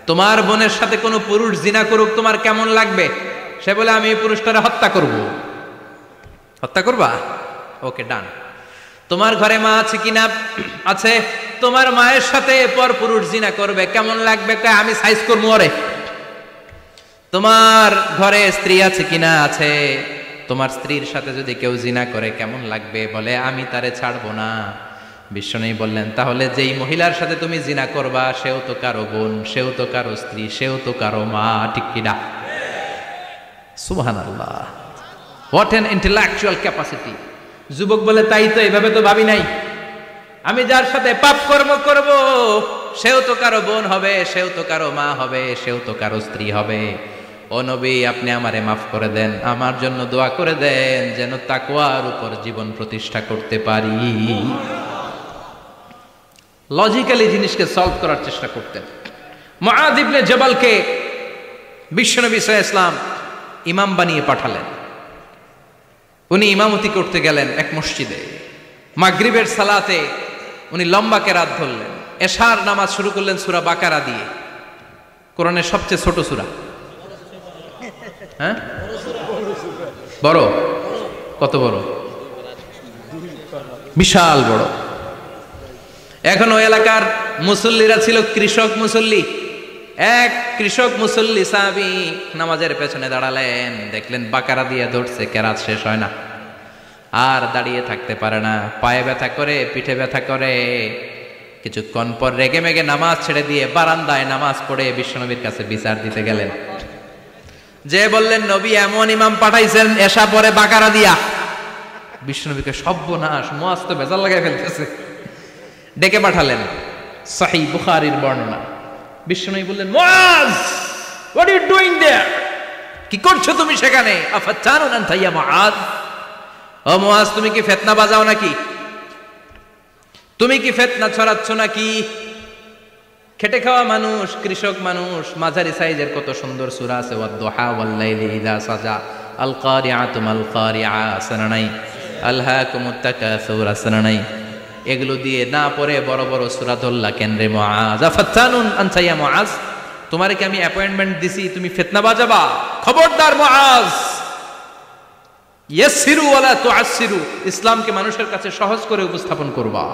তোমার বোনের সাথে কোনো পুরুষ জিনা করুক, তোমার কেমন লাগবে? সে বলে, আমি এই পুরুষটারে হত্যা করব। হত্যা করবা? ওকে, ডান। তোমার ঘরে মা আছে কিনা? আছে। তোমার মায়ের সাথে পর পুরুষ জিনা করবে, কেমন লাগবে? আমি সাইজ করবো ওরে। তোমার ঘরে স্ত্রী আছে কিনা? আছে। তোমার স্ত্রীর সাথে যদি কেউ জিনা করে কেমন লাগবে? বলে, আমি তারে ছাড়বো না। বিশ্বনবী বললেন, তাহলে যেই মহিলার সাথে তুমি জিনা করবা, সেও তো কারো বোন, সেও তো কারো স্ত্রী, সেও তো কারো মা, ঠিক কিনা? সুবহানাল্লাহ। What N intellectual capacity. যুবক বলে, তাই তো, এভাবে তো ভাবি নাই। আমি যার সাথে পাপ কর্ম করব, সেও তো কারো বোন হবে, সেও তো কারো মা হবে, সেও তো কারো স্ত্রী হবে। ও নবী, আপনি আমারে মাফ করে দেন, আমার জন্য দোয়া করে দেন যেন তাকওয়ার উপর জীবন প্রতিষ্ঠা করতে পারি। লজিক্যালি জিনিসকে সলভ করার চেষ্টা করতেন। মুআয ইবনে জাবালকে বিশ্বনবী সাল্লাল্লাহু আলাইহি ওয়াসাল্লাম ইমাম বানিয়ে পাঠালেন। উনি ইমামতি করতে গেলেন এক মসজিদে। মাগরিবের সালাতে উনি লম্বা কেরাত ধরলেন। এশার নামাজ শুরু করলেন সূরা বাকারা দিয়ে, কোরআনের সবচেয়ে ছোট সূরা। হ্যাঁ, বড়? কত বড়? বিশাল বড়। এখন ওই এলাকার মুসল্লিরা ছিল কৃষক মুসল্লি। এক কৃষক মুসল্লি সাহাবী নামাজের পেছনে দাঁড়ালেন, দেখলেন বাকারা দিয়ে ধরছে, কেরাত শেষ হয় না, আর দাঁড়িয়ে থাকতে পারে না, পায়ে ব্যথা করে, পিঠে ব্যথা করে। কিছুক্ষণ পর রেগে মেগে নামাজ ছেড়ে দিয়ে বারান্দায় নামাজ পড়ে বিশ্বনবীর কাছে বিচার দিতে গেলেন। যে বললেন, নবী এমন ইমাম পাঠাইছেন এশা পরে বাকারা দিয়া। বিশ্বনবীকে সর্বনাশ, মুআয তো বেজার লাগাই ফেলতেছে। ডেকে পাঠালেন, সহিহ বুখারীর বর্ণনা। বিশ্বনবী বললেন, মুআয, হোয়াট আর ইউ ডুইং দেয়ার? কি করছো তুমি সেখানে? আফাতানুন আনতা ইয়া মুআয? ও মুআয, তুমি কি ফিতনা বাজাও নাকি? তুমি কি ফিতনা ছড়াচ্ছ নাকি? খেটে খাওয়া মানুষ, কৃষক মানুষ, মাঝারি সাইজের কত সুন্দর সূরা আছে, ওয়াদ-দুহা ওয়াল-লাইলি ইযা সাজা, আল কারিআতু মাল কারিআ, আসনা নাই, আলহাকুমুত তাকাসুর, আসনা নাই। এগুলো দিয়ে না পড়ে বড় বড় সূরা ধরলা কেন রে মুআয? আফাতানুন আনতা ইয়া মুআয? তোমারে কি আমি অ্যাপয়েন্টমেন্ট দিছি তুমি ফিতনা বাজাবা? খবরদার মুআয, ইয়াসসিরু ওয়ালা তুআসসিরু, ইসলামকে মানুষের কাছে সহজ করে উপস্থাপন করবা।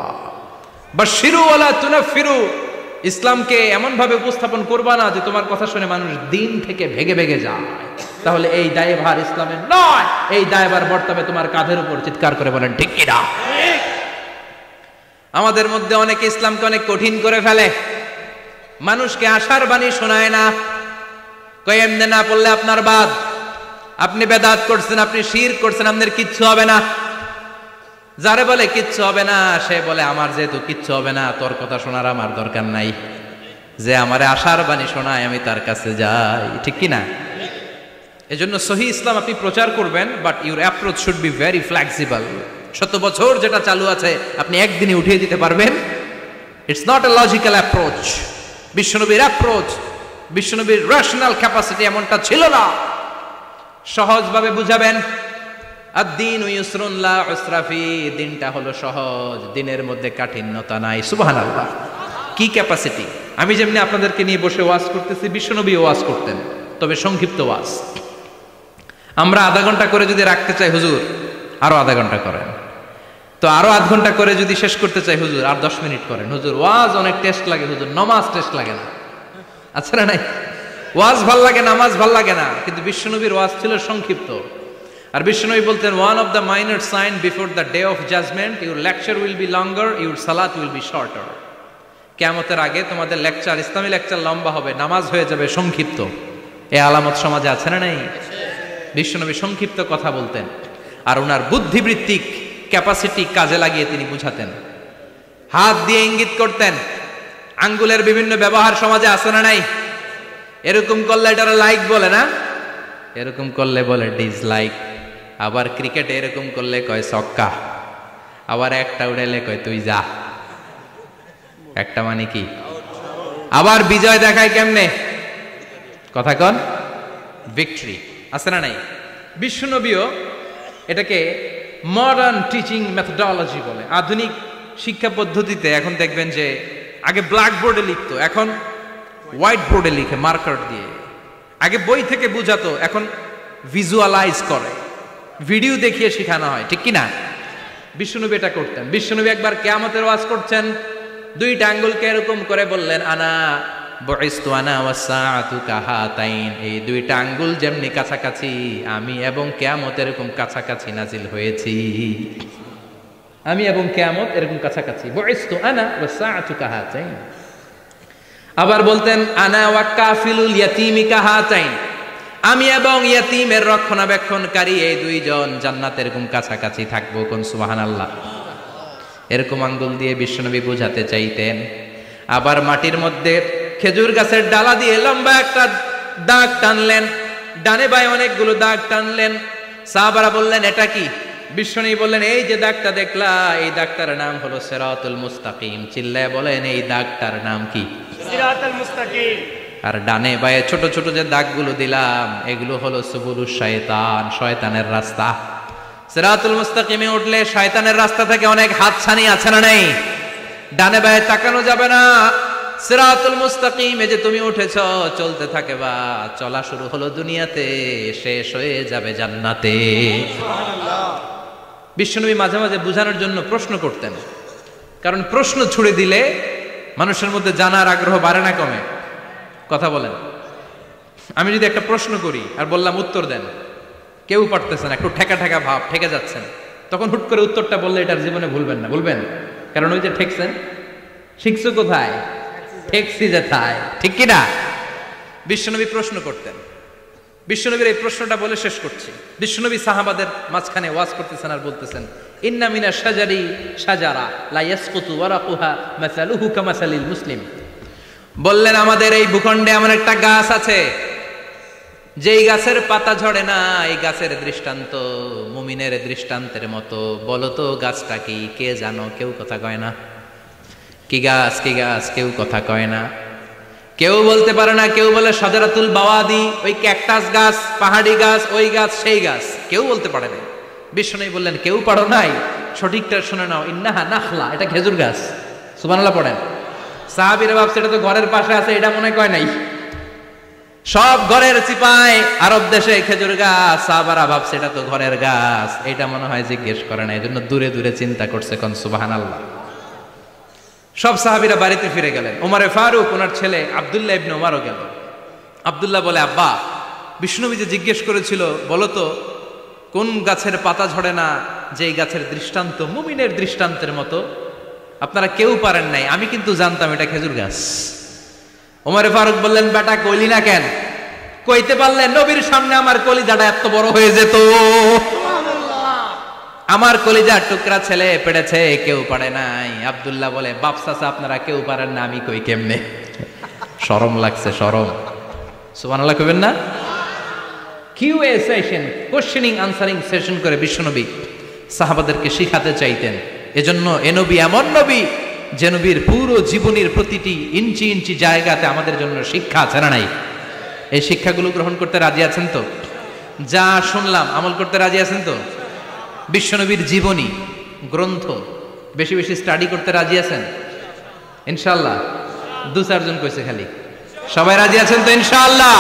বাশশিরু ওয়ালা তুনাফিরু, ইসলামকে এমন ভাবে উপস্থাপন করবা না যে তোমার কথা শুনে মানুষ দিন থেকে ভেগে ভেগে যায়। তাহলে এই দায়ভার ইসলামের নয়, এই দায়ভার বর্তাবে তোমার কাঁধের উপর। চিৎকার করে বলেন ঠিক কি না? আমাদের মধ্যে অনেকে ইসলামকে অনেক কঠিন করে ফেলে, মানুষকে আশার বাণী শোনায় না, কয় এমনি না পড়লে আপনার বাদ, আপনি বেদাত করছেন, আপনি শিরক করছেন, আপনার কিচ্ছু হবে না। যারে বলে কিচ্ছু হবে না, সে বলে আমার যেহেতু কিচ্ছু হবে না, তোর কথা শোনার আমার দরকার নাই। যে আমারে আশার বাণী শোনায় আমি তার কাছে যাই। ঠিক কি না? এজন্য সহিহ ইসলাম আপনি প্রচার করবেন, but your approach should be very flexible. 100 বছর যেটা চালু আছে আপনি একদিনে উঠিয়ে দিতে পারবেন? It's not a logical approach. বিশ্বনবীর অ্যাপ্রোচ, বিশ্বনবীর রেশনাল ক্যাপাসিটি এমনটা ছিল না। সহজভাবে বুঝাবেন। আদ-দীন ইউসরুন লা উসরা ফি, দিনটা হলো সহজ, দিনের মধ্যে কাঠিন্যতা নাই। সুবহানাল্লাহ, কি ক্যাপাসিটি! আমি যেমনি আপনাদেরকে নিয়ে বসে ওয়াজ করতেছি, বিশ্বনবী ওয়াজ করতেন, তবে সংক্ষিপ্ত ওয়াজ। আমরা আধা ঘন্টা করে যদি রাখতে চাই, হুজুর আরো আধা ঘন্টা করেন। তো আরো আধ ঘন্টা করে যদি শেষ করতে চাই, হুজুর আর 10 মিনিট করেন। হুজুর ওয়াজ অনেক টেস্ট লাগে, হুজুর নামাজ টেস্ট লাগে না। আচ্ছা না নাই? ওয়াজ ভাল লাগে, নামাজ ভাল লাগে না, কিন্তু বিশ্বনবীর ওয়াজ ছিল সংক্ষিপ্ত। আর বিশ্বনবী বলতেন, one of the minor sign before the day of judgement, your lecture will be longer, your সালাত উইল বি শর্টার। কিয়ামতের আগে তোমাদের লেকচার, ইসলামী লেকচার লম্বা হবে, নামাজ হয়ে যাবে সংক্ষিপ্ত। এই আলামত সমাজে আছে না নাই? বিশ্বনবী সংক্ষিপ্ত কথা বলতেন, আর ওনার বুদ্ধিবৃত্তিক ক্যাপাসিটি কাজে লাগিয়ে তিনি বুঝাতেন। হাত দিয়ে ইঙ্গিত করতেন, আঙ্গুলের বিভিন্ন ব্যবহার সমাজে আছে না নাই? এরকম করলে এটারা লাইক বলে না, এরকম করলে বলে ডিসলাইক। আবার ক্রিকেটে এরকম করলে কয় ছক্কা, আবার একটা উড়াইলে কয় তুই যা। একটা মানে কি? আবার বিজয় দেখায় কেমনে? কথা কন, ভিক্টরি। আছে না নাই? বিশ্বনবীও এটাকে মডার্ন টিচিং মেথোডোলজি বলে। আধুনিক শিক্ষা পদ্ধতিতে এখন দেখবেন যে আগে ব্ল্যাক বোর্ডে লিখতো, এখন হোয়াইট বোর্ডে লিখে মার্কার দিয়ে। আগে বই থেকে বুঝাতো, এখন ভিজুয়ালাইজ করে, ভিডিও দেখিয়ে শেখানো হয়। ঠিক কি না? বিশ্বনবী এটা করতেন। বিশ্বনবী একবার কিয়ামতের ওয়াজ করছেন, দুইটা আঙ্গুলকে এরকম করে বললেন, আনা বুইসতু আনা ওয়াসসাআতু কাহাতাইন, এই দুইটা আঙ্গুল যেমনি কাছাকাছি, আমি এবং কিয়ামত এরকম কাছাকাছি নাজিল হয়েছি। আমি এবং কিয়ামত এরকম কাছাকাছি। বুইসতু আনা ওয়াসসাআতু কাহাতাইন। আবার বলতেন, আনা ওয়া কাফিলুল ইয়াতীমি কাহাতাইন, আমি এবং ইয়াতীমের রক্ষণাবেক্ষণকারী এই দুইজন জান্নাতে এরকম কাছাকাছি থাকবো। কোন সুবহানাল্লাহ। এরকম আঙ্গুল দিয়ে বিশ্বনবী বুঝাতে চাইতেন। আবার মাটির মধ্যে খেজুর গাছের ডালা দিয়ে লম্বা একটা দাগ টানলেন, ডানে বায়ে অনেকগুলো দাগ টানলেন। সাহাবারা বললেন এটা কি? বিশ্বনবী বললেন এই যে দাগটা দেখলা, এই দাগটার নাম হলো সিরাতুল মুস্তাকিম। চিল্লায় বলেন এই দাগটার নাম কি? সিরাতুল মুস্তাকিম। আর ডানে বায়ে ছোট ছোট যে দাগগুলো দিলাম এগুলো হলো সুবুলুশ শয়তান, শয়তানের রাস্তা। সিরাতুল মুস্তাকিমে উঠলে শয়তানের রাস্তা থেকে অনেক হাতছানি আছে না নেই? ডানে বায়ে তাকানো যাবে না। সিরাতুল মুস্তাকিমে যে তুমি উঠেছ, চলতে থাকে বা চলা শুরু হলো দুনিয়াতে, শেষ হয়ে যাবে জান্নাতে। বিশ্বনবী মাঝে মাঝে বুঝানোর জন্য প্রশ্ন করতেন, কারণ প্রশ্ন ছুড়ে দিলে মানুষের মধ্যে জানার আগ্রহ বাড়ে না কমে? কথা বলেন। আমি যদি একটা প্রশ্ন করি আর বললাম উত্তর দেন, কেউ পারতেছেন, একটু ঠেকা ঠেকা ভাব, ঠেকে যাচ্ছেন, তখন হুট করে উত্তরটা বললে এটার জীবনে ভুলবেন না, বলবেন? কারণ ওই যে ঠেকছেন, শিখছো কোথায়? ঠেকছি যেথায়, ঠিক কিনা? বিশ্বনবী প্রশ্ন করতেন। বিশ্বনবীর এই প্রশ্নটা বলে শেষ করছি। বিশ্বনবী সাহাবাদের মাঝখানে ওয়াজ করতেছেন আর বলতেছেন, ইন্না মিনা শাজারি শাজারা লা ইয়াসকুতু ওয়ারাকুহা মাসালুহু কামাসালিল মুসলিম। বললেন আমাদের এই ভূখণ্ডে এমন একটা গাছ আছে, যেই গাছের পাতা ঝরে না, এই গাছের দৃষ্টান্ত মুমিনের দৃষ্টান্তের মতো। বলো তো গাছটা কি? কে জানো? কেউ কথা কয় না। কি গাছ? কি গাছ? কেউ কথা কয় না, কেউ বলতে পারে না। কেউ বলে শাজারাতুল বাওয়াদি, ওই ক্যাকটাস গাছ, পাহাড়ি গাছ, ওই গাছ, সেই গাছ, কেউ বলতে পারে না। বিশ্বনবী বললেন কেউ পারো নাই? সঠিকটা শুনে নাও, ইন্নাহা নাখলা, এটা খেজুর গাছ। সুবহানাল্লাহ পড়েন। সাহাবীরা ভাবছে এটা তো ঘরের পাশে আছে, এটা মনে কয় নাই। সব ঘরের চিপায় আরব দেশে খেজুর গাছ, সাহাবারা ভাবছে এটা তো ঘরের গাছ, এটা মনে হয় জিজ্ঞেস করে না, এজন্য দূরে দূরে চিন্তা করছে। কোন সুবহানাল্লাহ। সব সাহাবীরা বাড়িতে ফিরে গেলেন। ওমরে ফারুক ওনার ছেলে আব্দুল্লাহ ইবনে ওমরও গেল। আব্দুল্লাহ বলে, আব্বা, বিষ্ণুনবী যে জিজ্ঞেস করেছিল বলো তো কোন গাছের পাতা ঝরে না, যে গাছের দৃষ্টান্ত মুমিনের দৃষ্টান্তের মতো, আপনারা কেউ পারেন নাই, আমি কিন্তু জানতাম এটা খেজুর গাছ। ওমরে ফারুক বললেন, বেটা কইলি না কেন? কইতে পারলেন নবীর সামনে আমার কলিজাটা এত বড় হয়ে যেত। আমার কলিজার টুকরা ছেলে পেড়েছে, কেউ পারে নাই। আব্দুল্লাহ বলে, বাপ চাচা আপনারা কেউ পারেন না, আমি কই কেমনে? শরম লাগছে, শরম। সুবহানাল্লাহ কইবেন না? QA session, questioning answering session করে বিশ্বনবী সাহাবাদেরকে শিখাতে চাইতেন। এজন্য এ নবী এমন নবী যে নবীর পুরো জীবনের প্রতিটি ইঞ্চি ইঞ্চি জায়গাতে আমাদের জন্য শিক্ষা আছে না নাই? এই শিক্ষাগুলো গ্রহণ করতে রাজি আছেন তো? যা শুনলাম আমল করতে রাজি আছেন তো? বিশ্বনবীর জীবনী গ্রন্থ বেশি বেশি স্টাডি করতে রাজি আছেন ইনশাআল্লাহ? 2-4 জন কইছে খালি। সবাই রাজি আছেন তো ইনশাআল্লাহ?